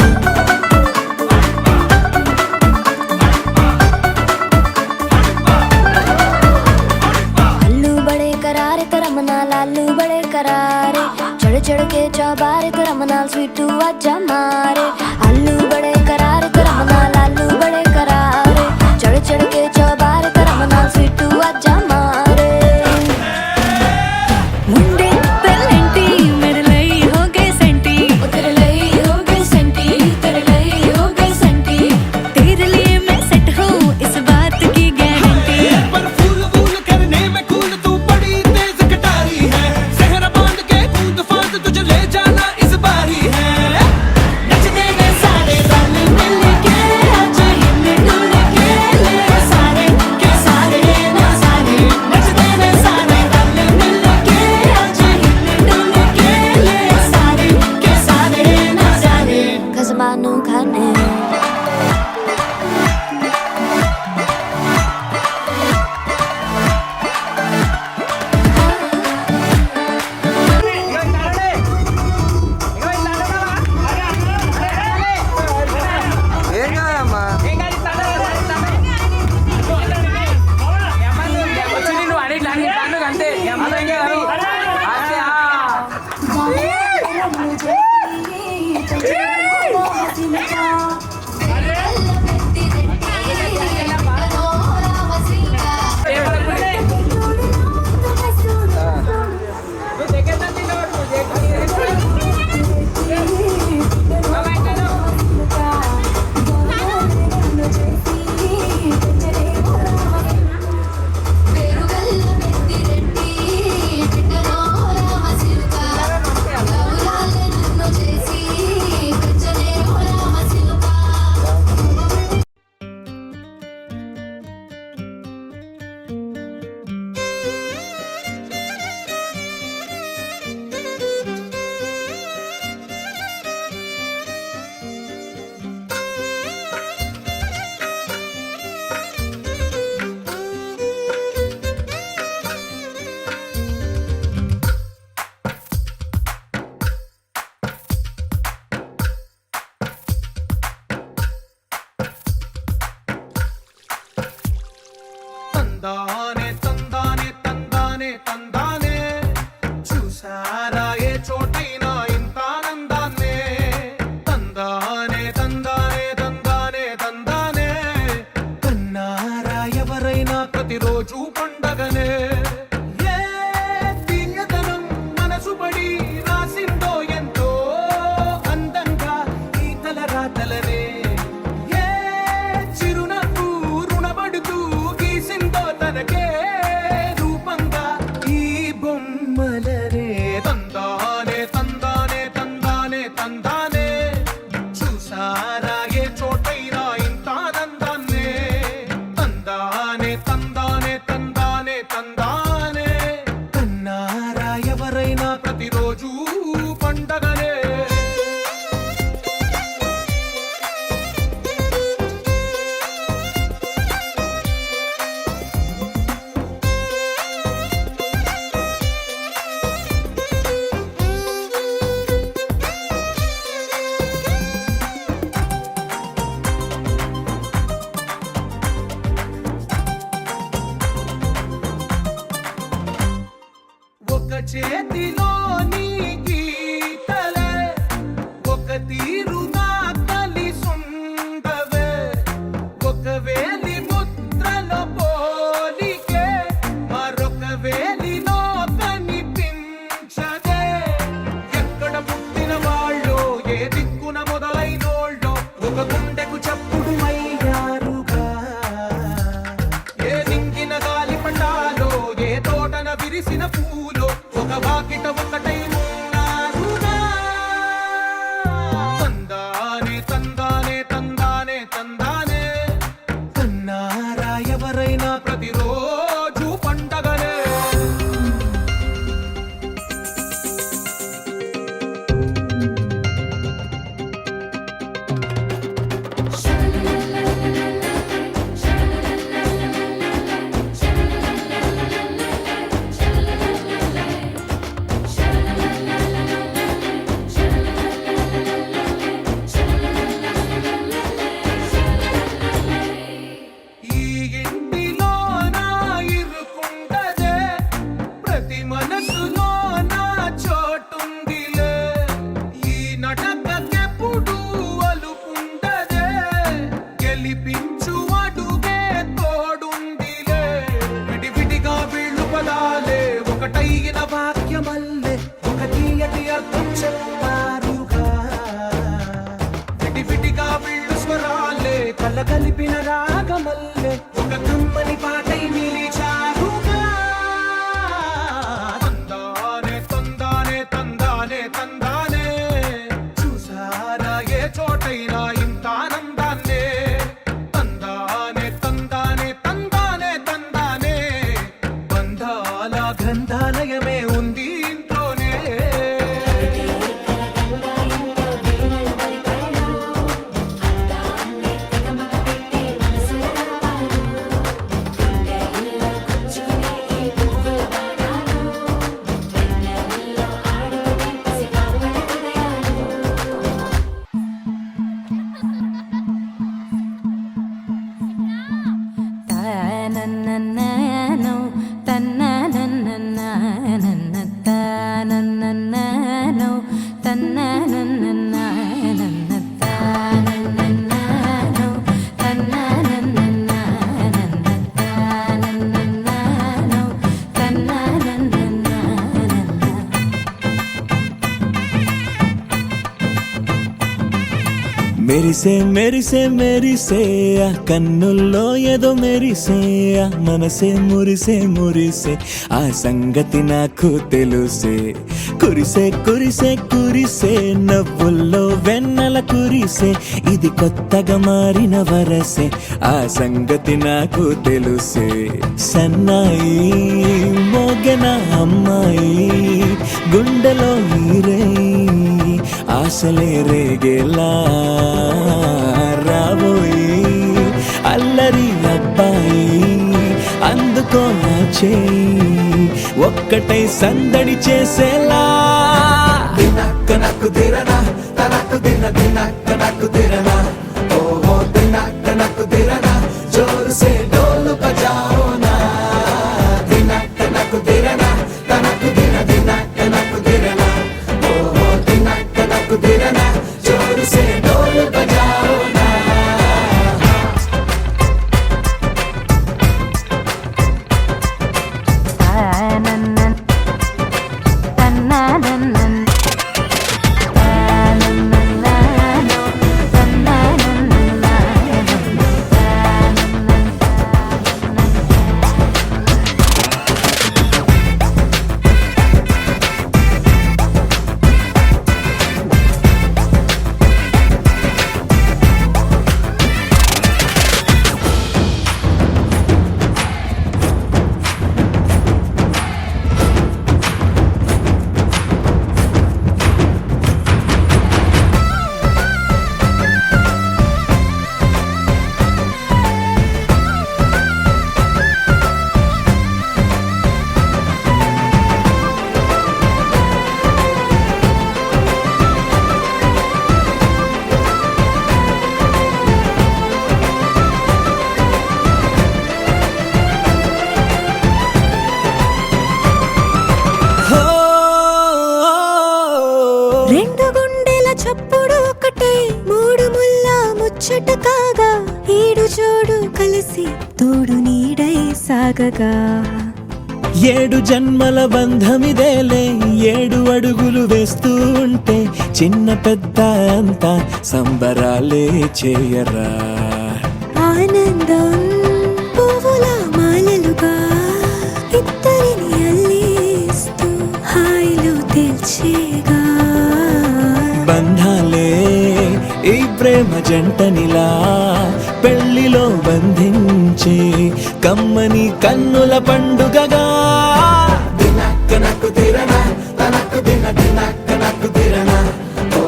अल्लू बड़े करारे करमना लालू बड़े करारे चढ़ चढ़ के चौबारे करमना स्वीटू आजा मारे अल्लू बड़े करारे करमना लालू बड़े करारे चढ़ चढ़ के चौबारे करमना स्वीटू आजा मारे मुंडे पेलेंटी मेरे लई हो गए सेंटी तेरे लई हो गए सेंटी तेरे लई हो गए सेंटी तेरे लिए मैं सेट हूँ इस बात की गारंटी पर फूल वूल करने में कूल तू बड़ी तेज कटारी है सहरा बांध के कूद फांद तुझे ले जाना इस बारी है नच देने सारे रल मिल के आज हिले डुल के ले सारे के सारे नजारे नच देने सारे रल मिल के आज हिले डुल के ले सारे के सारे नजारे खजमानू खाने తందానే తందానే తందానే తందానే చూసారా ఏ చోట అలరే తందానే తందానే తందానే తందానే చూసారా ఏ చోటైనా ఇంత ఆనందాన్నే తందానే తందానే తందానే తందానే కన్నారా ఎవరైనా ప్రతిరోజు పండగనే ఒక చేతిలో నీ గీతలే ఒక తీరుగా కలిసుండవే ఒక వేలి ముద్రలో పోలికే మరొక వేలిలో కనిపించదే ఎక్కడ పుట్టిన వాళ్ళు ఏ దిక్కున మొదలైనోళ్ళో ఒక గుండెకు చప్పుడు అయ్యారుగా ఏ నింగిన గాలి పండాలో ఏ తోటన విరిసిన పూలో ఒక వాకిట ఒకటై ఉన్నారుగా తందానే తందానే తందానే తందానే కన్నారా ఎవరైనా ప్రతిరోజు పండగనే ఈ ఇంటిలో నా ఇరుకుండదే ప్రతి మనసులో నా చోటుందిలే ఈ నటకెప్పుడు అలుపుండదే గెలిపించు అడుగే తోడుందిలే విడివిడిగా వీళ్ళు పదాలే ఒకటైన వాక్యమల్లే ఒక తీయటి అర్థం చెప్పారుగా విడివిడిగా వీళ్ళు స్వరాలే కలగలిపిన రాగమల్లే ఒక కమ్మని పాటై నిలిచారుగా తందానే తందానే తందానే తందానే చూసారా ఏ చోటైనా ఇంత ఆనందాన్నే తందానే తందానే తందానే తందానే బంధాల గ్రంథాలయమే ఉంది ఇంట్లోనే తానన్ననానో, తన్ననన్ననానన్న, తానన్ననానో, తన్ననన్ననానన్న, తానన్ననానో, తన్ననన్ననానన్న, తానన్ననానో, తన్ననన్ననానన్న. మెరిసే మెరిసే మెరిసే ఆ కన్నుల్లో ఏదో మెరిసే ఆ మనసే మురిసే మురిసే ఆ సంగతి నాకు తెలుసే కురిసే కురిసే కురిసే నవ్వుల్లో వెన్నెల కురిసే ఇది కొత్తగా మారిన వరసే ఆ సంగతి నాకు తెలుసే సన్నాయి మోగెన అమ్మాయి గుండెలో ఈరే ఆశలే రేగేలా రాబోయి అల్లరి అబ్బాయి అందుకో నా చేయి ఒక్కటై సందడి చేసేలా దినక్క నక్కు దిరనా తనకు దిన దినక్క నక్కు దిరనా ఓహో దినక్క నక్కు దిరనా జోరు సే డోలు బజాओ నా దినక్క నక్కు దిరనా తనకు దిన దినక్క నక్కు దిరనా ఓహో దినక్క నక్కు దిరనా జోరు సే డోలు బజాओ నా తన్ననన్నన్, తన్ననన్నన్, కలిసి తోడు నీడై సాగగా 7 జన్మల బంధమిదేలే 7 అడుగులు వేస్తూ ఉంటే చిన్న పెద్ద అంతా సంబరాలే చేయరా ఆనందం పువ్వుల మాలలుగా ఇద్దరిని అల్లేస్తూ హాయిలో తెల్చేగా బంధాలే ఈ ప్రేమ జంటనిలా పెళ్లిలో బంధించే కమ్మని కన్నుల పండుగగా దినక్కనకు తిరనా తనకు దిన దినక్కనకు తిరనా ఓ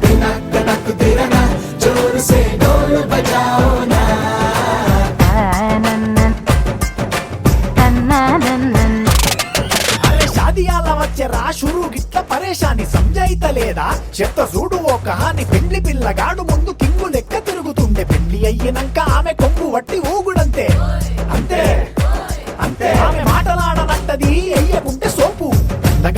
దినక్కనకు తిరనా జోరు సే డోలు బజాओ నా అరే షాదియాల వచ్చెరా షురూ గిట్ల పరేషాని సంజాయితలేదా చెత్త చూడు ఓ కహాని పెండ్లి పిల్లగాడు ముందు కింగు లెక్క తిరుగుతుండే పెండ్లి అయ్యినంక ఆమె కొంగు వట్టి ఊగుడంతే అంతే అంతే ఆమె మాటలాడనంటది అయ్యకుంటే సోపు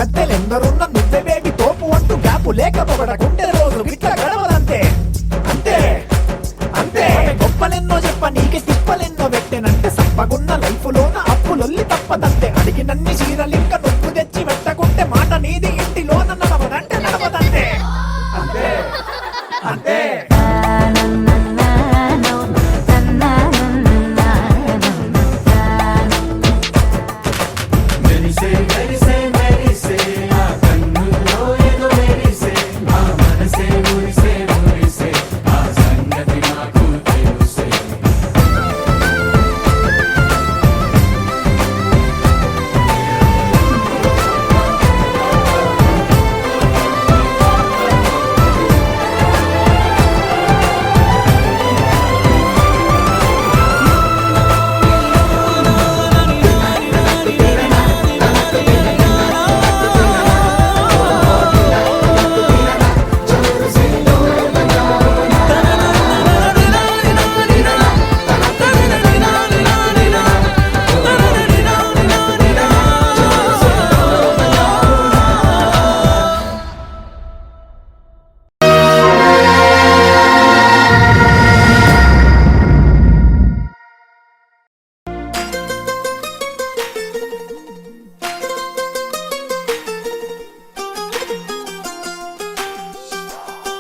గద్దెలెందరున్న నువ్వే బేబీ తోపు అంటూ గ్యాపు లేక పొగడకుంటే రోజు గిట్ల గడవదంతే అంతే అంతే గొప్పలెన్నో చెప్ప నీకే తిప్పలెన్నో పెట్టెనంటే సప్పగున్న లైఫ్ లోన అప్పులొల్లి తప్పదంతే అడిగినన్ని చీరలింక నువ్వు తెచ్చి పెట్టకుంటే మాట నీది ఇంటిలోన నడవదంటే నడవదంతే అంతే అంతే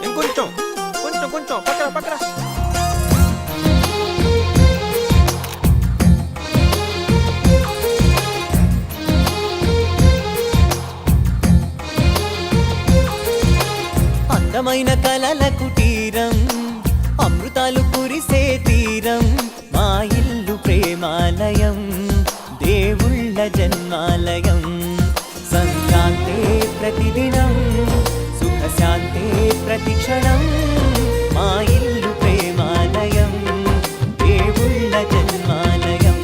ఇంకొంచెం కొంచెం కొంచెం పక్కన పక్కన అందమైన కలల కుటీరం అమృతాలు కురిసే తీరం మా ఇల్లు ప్రేమాలయం దేవుళ్ళ జన్మాలయం సంక్రాంతే ప్రతిదినం సుఖశాంతే ప్రతిక్షణం మా ఇల్లు ప్రేమాలయం దేవుళ్ళ జన్మాలయం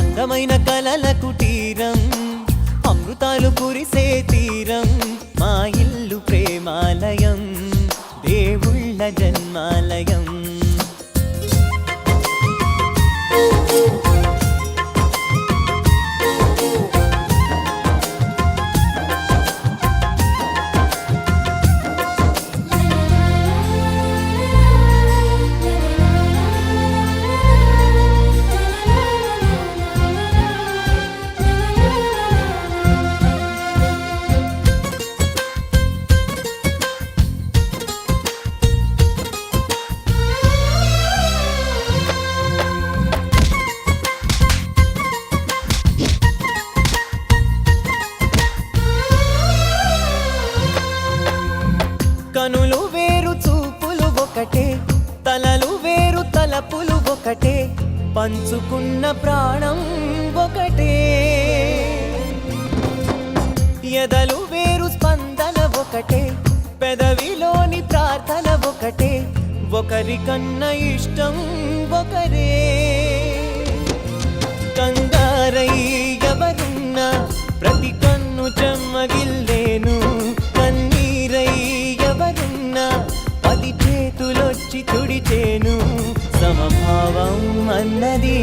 అందమైన కలల కుటీరం అమృతాలు కురిసే తీరం మా ఇల్లు ప్రేమాలయం దేవుళ్ళ జన్మాలయం కనులు వేరు చూపులు ఒకటే తలలు వేరు తలపులు ఒకటే పంచుకున్న ప్రాణం ఒకటే ఎదలు వేరు స్పందన ఒకటే పెదవిలోని ప్రార్థన ఒకటే ఒకరికన్నా ఇష్టం ఒకరే కంగారై ఎవరున్నా ప్రతి కన్ను చెమ్మగిల్లేను కన్నీరై ఎవరున్నా 10 చేతులొచ్చి తుడిచేను సమభావం అన్నది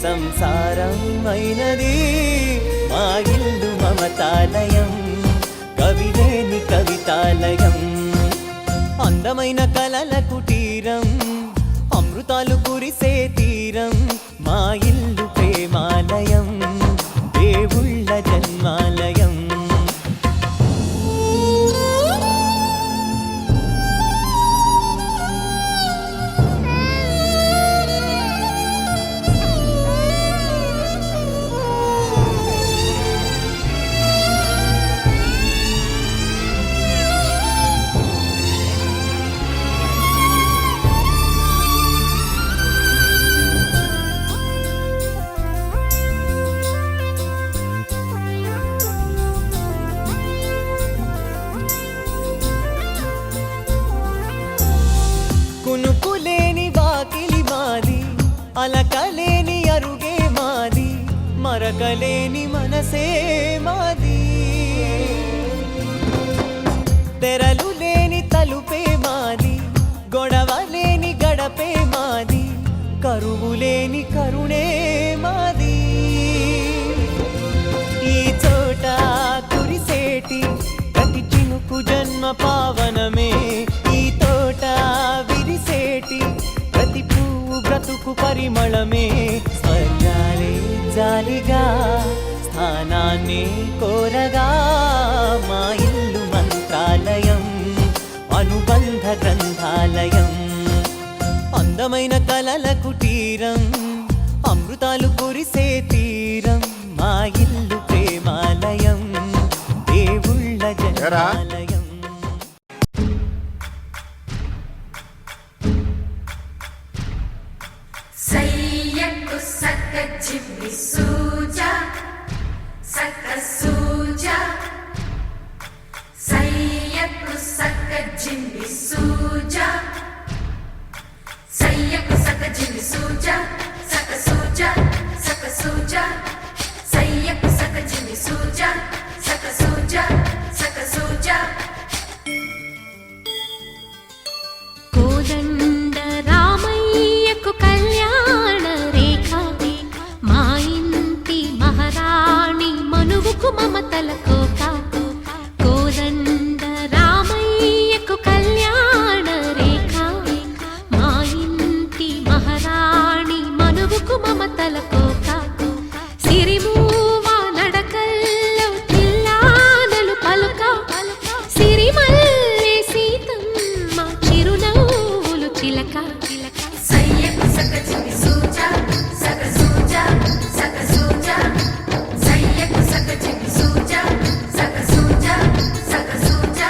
సంసారం అయినది మా ఇల్లు మమతాలయం కవిలేని కవితాలయం అందమైన కలల కుటీరం అమృతాలు కురిసే తీరం అలకలేని అరుగే మాది, మరకలేని మనసే మాది. తెరలు లేని తలుపే మాది, గొడవ లేని గడపే మాది, కరువు లేని కరుణే మాది. ఈ చోట కురిసేటి ప్రతి చినుకు జన్మ పావనమే, ఈ తోట విరిసేటి ప్రతి పువ్వు బ్రతుకు పరిమళమే. స్వర్గాలే జాలిగా స్థానాన్ని కోరగా, మా ఇల్లు మంత్రాలయం, అనుబంధ గ్రంథాలయం, అందమైన కలల కుటీరం, అమృతాలు కురిసే తీరం. మా ఇల్లు ప్రేమాలయం, దేవుళ్ళ జనాలయం. సయ్యకు సక్క చిమ్మి సూజా సక్క సూజా, సయ్యకు సక్క జిమ్మి సూజా, సయ్యకు సక్క జిమ్మి సూజా, సక్క సూజా సక్క సూజా, సయ్యకు సక్క జిమ్మి సూజా, సక్క సూజా సక్క సూజా. కోదండ రామయ్యకు కళ్యాణ రేఖ, మా ఇంటి మహారాణి మనువుకు మమతల కోక. కోదండ రామయ్యకు కళ్యాణ రేఖ, మా ఇంటి మహారాణి మనువుకు మమతల కోక. సిరిమూవ నడకల్లో తిల్లానలు పలుక, సిరిమల్లె సీతమ్మ చిరునవ్వులు చిలక. సయ్యకు సక్క జిమ్మి సూజా సక్క సూజా సక్క సూజా, సయ్యకు సక్క జిమ్మి సూజా సక్క సూజా సక్క సూజా.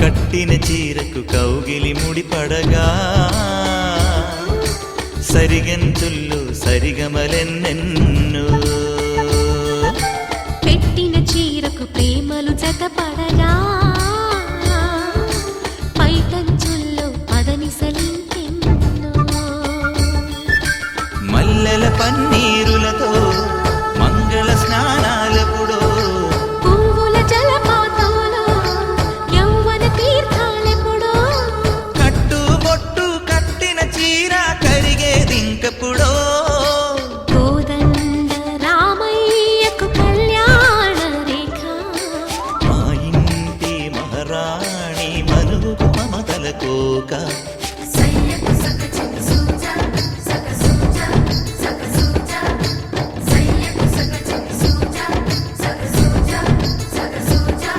కట్టిన చీరకు కౌగిలి ముడిపడగా, సరిగంతుల్లో సరిగమలెన్నెన్నో. పెట్టిన చీరకు ప్రేమలు జతపడగా, పైటంచుల్లో పదనిసలింకెన్నో. మల్లెల పన్నీరులతో మంగళ స్నానాలెప్పుడో, పువ్వుల జలపాతంలో యౌవన తీర్థాలెప్పుడో. కట్టుబొట్టు కట్టిన చీర కరిగేదింకప్పుడో. కోదండ రామయ్యకు కళ్యాణ రేఖ, మా ఇంటి మహారాణి మనువుకు మమతల కోక. సయ్యకు సక్క జిమ్మి సూజా సక్క సూజా సక్క సూజా, సయ్యకు సక్క జిమ్మి సూజా సక్క సూజా సక్క సూజా.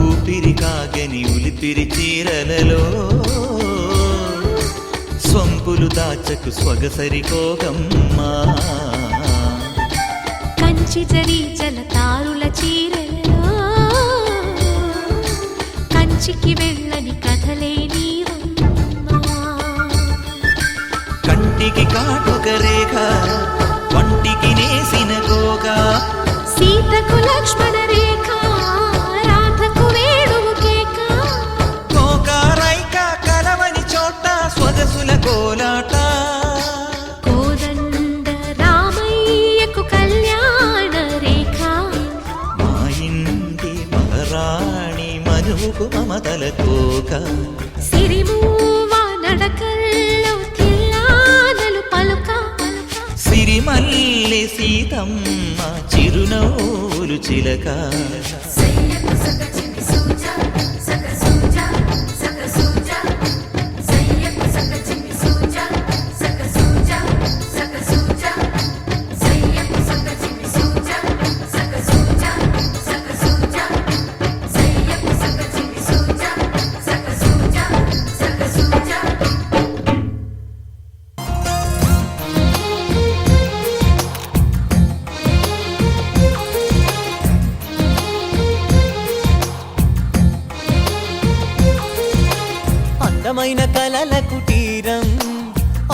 ఊపిరి కాగని ఉలిపిరి చీరలలో, స్వంపులు దాచకు స్వగసరి కోగమ్మా. కంచి జరి జలతారుల చీరలలో, కంచికి వెళ్ళని కథలే నీవమ్మా. కంటికి కాటుక రేఖ, వంటికి నేసిన గోగా. సీతకు లక్ష్మణ రేఖ, రాధకు వేణువు కేక. కోకారైక కలవని చోట స్వగసుల కోలాట. కోదండ మరువుకు మమతల కోక సిరిమూవ నడకల్లో తిల్లానలు పలుక సిరిమల్లె సీతమ్మ చిరునవ్వులు చిలక సయ్యకు సక చిమి సూజా సక సూజా సక సూజా సయ్యకు సక చిమి సూజా సక సూజా సక సూజా సయ్యకు సక చిమి సూజా సక సూజా సక సూజా సయ్యకు సక చిమి సూజా సక సూజా సక సూజా అందమైన కలల కుటీరం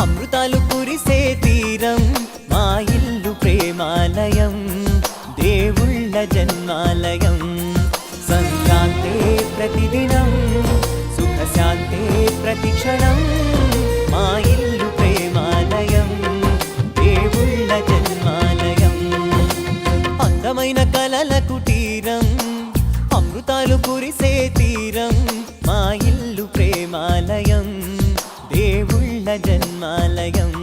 అమృతాలు కురిసే తీరం మా ఇల్లు ప్రేమాలయం దేవుళ్ళ జన్మాలయం సంక్రాంతే ప్రతిదినం సుఖశాంతే ప్రతిక్షణం మా ఇల్లు ప్రేమాలయం దేవుళ్ళ జన్మాలయం అందమైన కలల కుటీరం అమృతాలు కురిసే తీరం మా ఇల్లు ప్రేమాలయం దేవుళ్ళ జన్మాలయం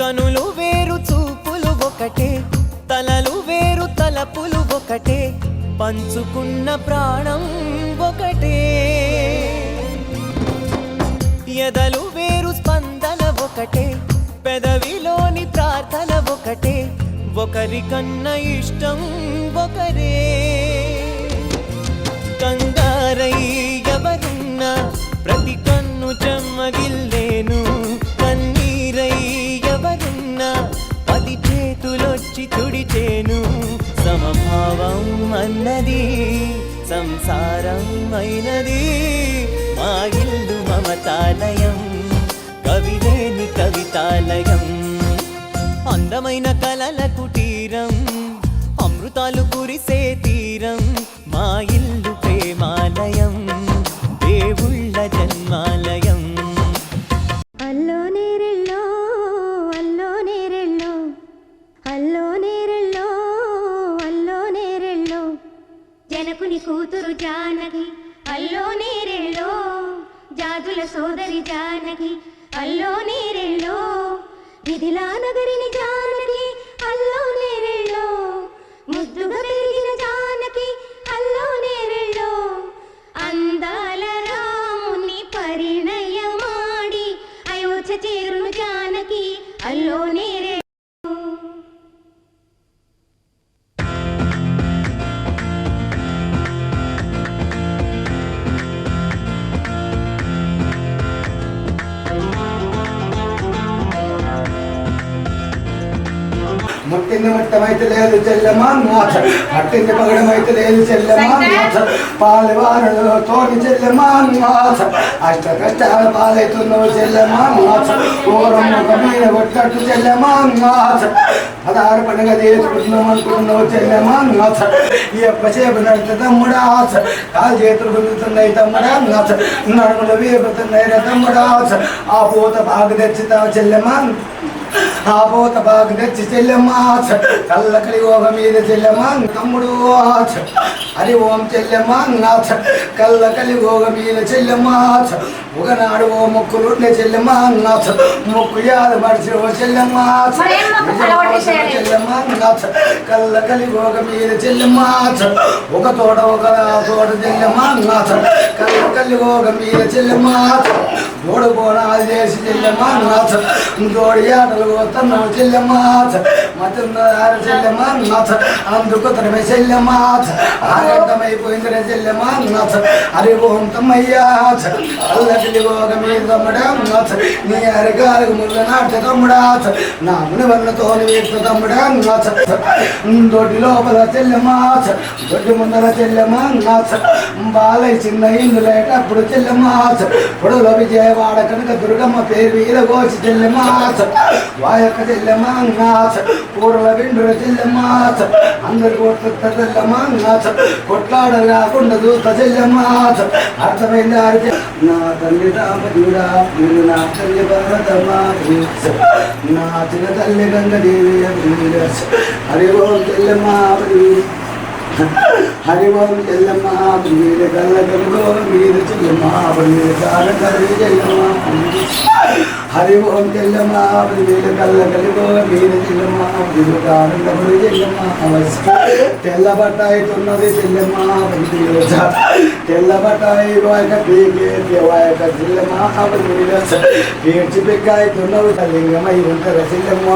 కనులు వేరు చూపులు ఒకటే తలలు వేరు తలపులు ఒకటే పంచుకున్న ప్రాణం ఒకటే ఎదలు వేరు స్పందన ఒకటే పెదవిలోని ప్రార్థన ఒకటే ఒకరికన్నా ఇష్టం ఒకరే కంగారై ఎవరున్నా ప్రతి కన్ను చెమ్మగిల్లేను కన్నీరై ఎవరున్నా 10 చేతులొచ్చి తుడిచేను సమభావం అన్నది సంసారం అయినది మా ఇల్లు మమతాలయం కవిలేని కవితాలయం అందమైన కలల కుటీరం అమృతాలు కురిసే తీరం మా ఇల్లు ప్రేమాలయం దేవుళ్ళ జన్మాలయం అల్లో నేరెళ్ళో అల్లో నేరెళ్ళో అల్లో నేరెళ్ళో అల్లో నేరెళ్ళో జనకుని కూతురు జానకి అల్లో నేరెళ్ళో జాదుల సోదరి జానకి అల్లో నేరెళ్ళో మిథిలా నగరిని జానకి అల్లో నేరెళ్ళో ముద్దుగా పెరిగిన జానకి అల్లో నేరెళ్ళో అందాల రాముని పరిణయమాడి అయోధ్య చేరును జానకి అల్లో నేరెళ్ళో ముట్టింది ముట్టమైతే లేదు చెల్లెమా నాథ మట్టింది పగడమైతే లేదు చెల్లెమా నాథ పాలవారలో తోటి చెల్లెమా నాథ అష్ట కష్టాల పాలైతున్నావు చెల్లెమా నాథ పూర్వమ్మ మీద కొట్టట్టు చెల్లెమా నాథ 16 పండుగ చేసుకుంటున్నాం అనుకున్నావు చెల్లెమా నాథ ఈ అప్పసేపు నడితే తమ్ముడా కాలు చేతులు గుంజుతున్నాయి తమ్ముడా నాథ నడుములు వీపుతున్నాయి తమ్ముడా ఆ పూత బాగు తెచ్చుతావు చెల్లెమా ఆ పోత బాగు తెచ్చి చెల్లెమ్మా కళ్ళకలి ఓగ మీద చెల్లెమ్మా తమ్ముడు హరి ఓం చెల్లెమ్మా నాథ కళ్ళకలి ఓగ మీద చెల్లెమ్మా ఒకనాడు ఓ మొక్కులుండే చెల్లెమ్మా నాథ మొక్కు యాద మడిచి ఓ చెల్లెమ్మా చెల్లెమ్మా నాథ కళ్ళకలి ఓగ మీద చెల్లెమ్మా ఒక తోట చెల్లెమ్మా నాథ కళ్ళకలి ఓగ మీద చెల్లెమ్మా మూడు బోనాలు చేసి చెల్లెమ్మ నాథ జోడి ఆటలు పోతున్నావు చెల్లెమ్మ మతున్నారు చెల్లెమ్మ నాథ అందుకు తనమే చెల్లెమ్మ ఆనందమైపోయింది రే చెల్లెమ్మ నాథ అరే ఓం తమ్మయ్యా అల్లకిలి భోగ మీద తమ్ముడా నాథ నీ అరగాలకు ముళ్ళ నాట్య తమ్ముడా నా ముని వల్లతో వీర్త తమ్ముడా నాథ దొడ్డి లోపల చెల్లెమ్మ దొడ్డి ముందర చెల్లెమ్మ నాథ బాలయ్య చిన్న ఇందులేటప్పుడు చెల్లెమ్మ పొడవుల విజయవాడ కనుక దుర్గమ్మ పేరు వీర కోసి చెల్లెమ్మ వాయొక్క చెల్లెమ్మ నాథ కూరల విండుల చెల్లెమ్మ అందరు కొట్ట చెల్లెమ్మ నాథ కొట్లాడ రాకుండా చూస్త చెల్లెమ్మ అర్థమైంది ఆరి నా తల్లి రామజుడా మీరు నా తల్లి పర్వతమ్మ నా చిన్న తల్లి గంగదేవి హరి ఓం చెల్లెమ్మ హరి ఓం చెల్లెమ్మ మీరు కళ్ళ కలుగో మీరు చెల్లెమ్మ మీరు కాల కలి చెల్లెమ్మ హరి ఓం చెల్లెమ్మ మీరు కళ్ళ కలుగో మీరు చెల్లెమ్మ మీరు కాల కలి చెల్లెమ్మ తెల్ల బట్టాయితున్నది చెల్లెమ్మ తెల్ల బట్టాయి వాయక పీకే వాయక చెల్లెమ్మ పేర్చి పిక్కాయితున్నవి లింగమై ఉంటారు చెల్లెమ్మ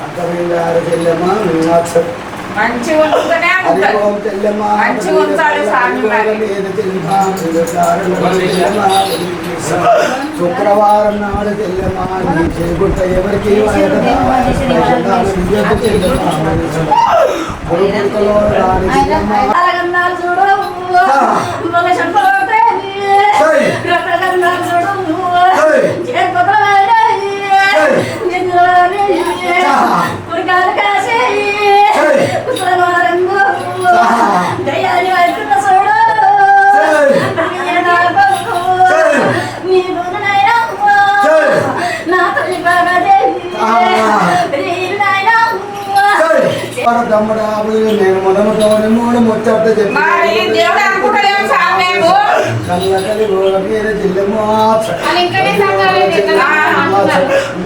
అర్థమైందారు చెల్లెమ్మ మంచిగా ఉంటూనే ఉంటుంది మంచిగా ఉంచాలి స్వామి మరి శుక్రవారం నాడు చెల్లెమ్మ చేకూర్త ఎవరికి తమ్ముడాబు నేను మొదమతో మూడు ముచ్చట చెప్పి కళ్ళ కలి గోల మీద చెల్లెమ్మ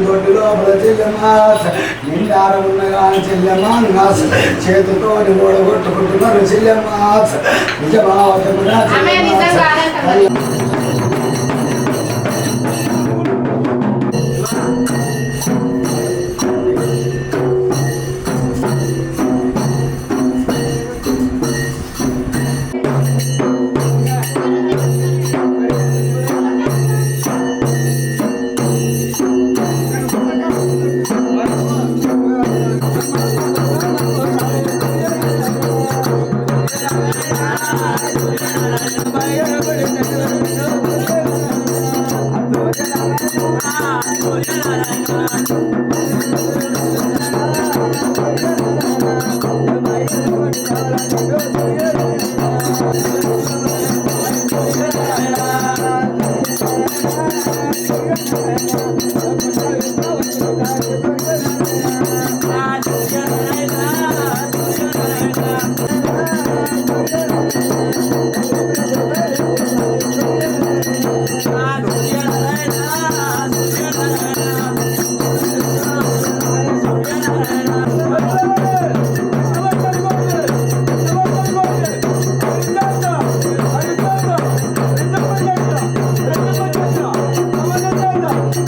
దొడ్డి లోపల చెల్లెమ్మ నిండార ఉన్నగా చెల్లెమ్మ చేతితో మూడు కొట్టుకుంటున్నారు చెల్లెమ్మ నిజమావతముడా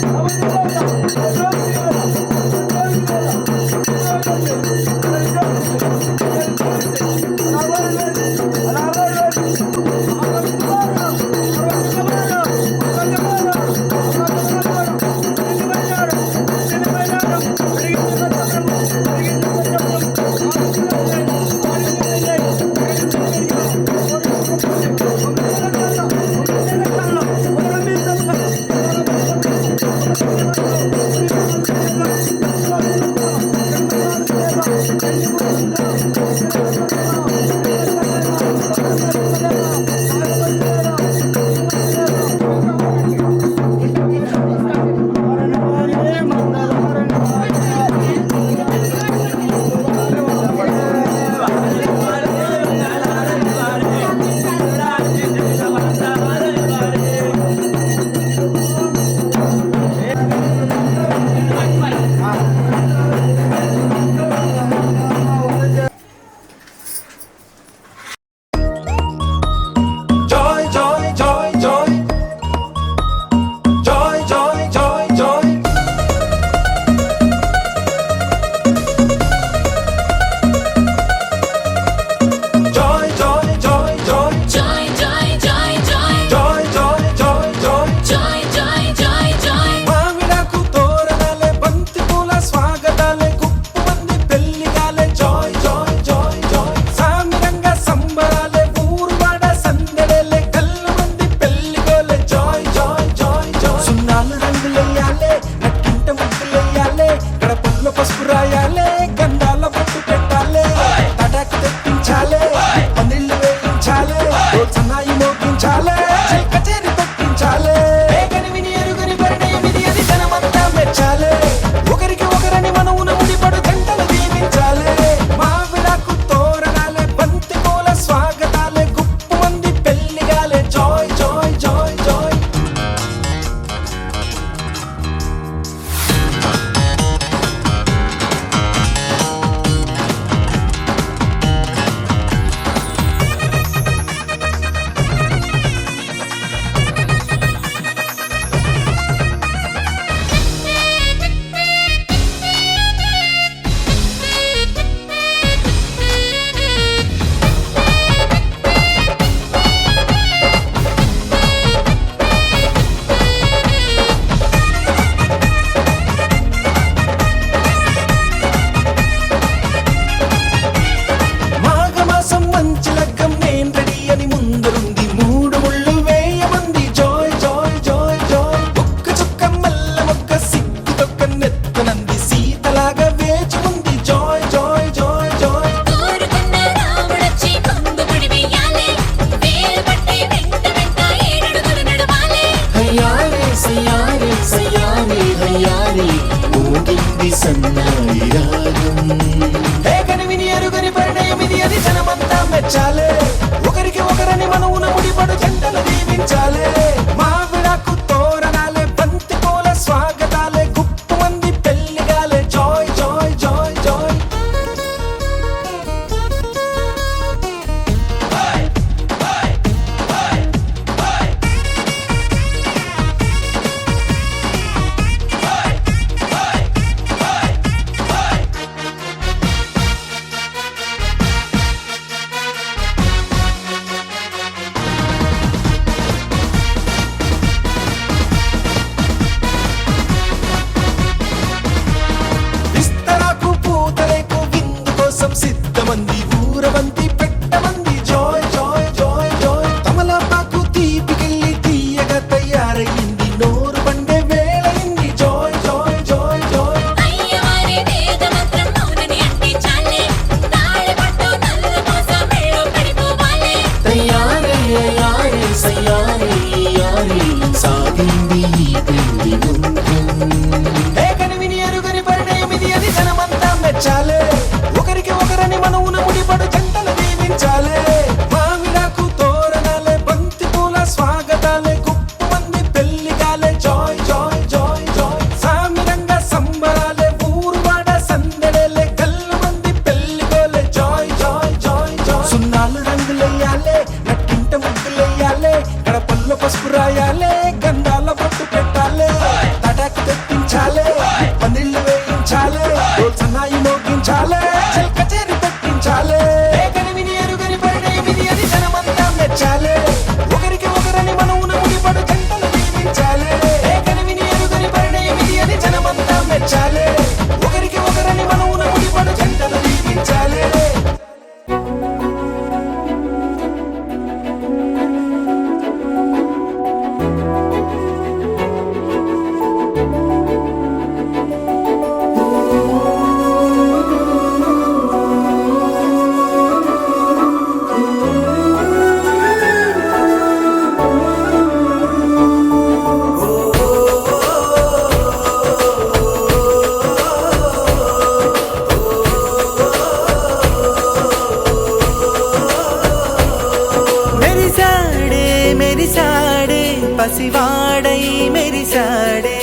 Come on. ఇది సన్నాయి రాగం. ఏ కనివిని ఎరుగని పరిణయం ఇది అని జనమంతా మెచ్చాలే. ఒకరికి ఒకరని మనవున ముడిపడు జంటలు దీవించాలే. మావిడాకు తోరణాలే, బంతి పూల స్వాగతాలే, గుప్పు మంది పెళ్లిగాలే. Joy joy joy joy. విస్తరాకు పూతరేకు విందు కోసం సిద్ధమంది. ఊరవంతి పెట్టమంది. Joy joy joy joy. తమలపాకు తీపికెళ్ళి తీయగా తయారయ్యింది. నోరు పండే వేళయింది. Joy joy joy joy. అయ్యవారి వేద మంత్రం మౌనని అంటించాలే. తాళి పట్టు నల్ల పూస మెళ్ళో పడిపోవాలే. తయారే యారే సయ్యారే యారే సాగింది ఈ పెళ్లి గుండ్రం. ఏ కనివిని ఎరుగని పరిణయం ఇది అని జనమంతా మెచ్చాలే. ఒకరికి ఒకరని మనవున ముడిపడు జంటలు దీవించాలే. మావిడాకు తోరణాలే, బంతి పూల స్వాగతాలే, గుప్పు మంది పెళ్లిగాలే. Joy joy joy joy. సామిరంగ సంబరాలే, ఊరువాడ సందడేలే, గల్లు మంది పెళ్లిగోలే. Joy joy joy joy. సున్నాలు రంగులెయ్యాలే, నట్టింట ముగ్గులెయ్యాలే, గడపల్లో పసుపు రాయాలే, గంధాల బొట్టు పెట్టాలే. తటాకు తెప్పించాలే, పందిళ్ళు వేయించాలే, సన్నాయి మోగించాలే, చెల్ కచేరి పెట్టించాలే. ఏ కనివిని ఎరుగని పరిణయం ఇది అని జనమంతా మెచ్చాలే. ఒకరికి ఒకరని మనవున ముడిపడు జంటలు దీవించాలే. ఏ కనివిని ఎరుగని పరిణయం ఇది అని జనమంతా మెచ్చాలే. ఒకరికి ఒకరని మనవున ముడిపడు జంటలు దీవించాలే. మెరిసాడే మెరిసాడే పసివాడై మెరిసాడే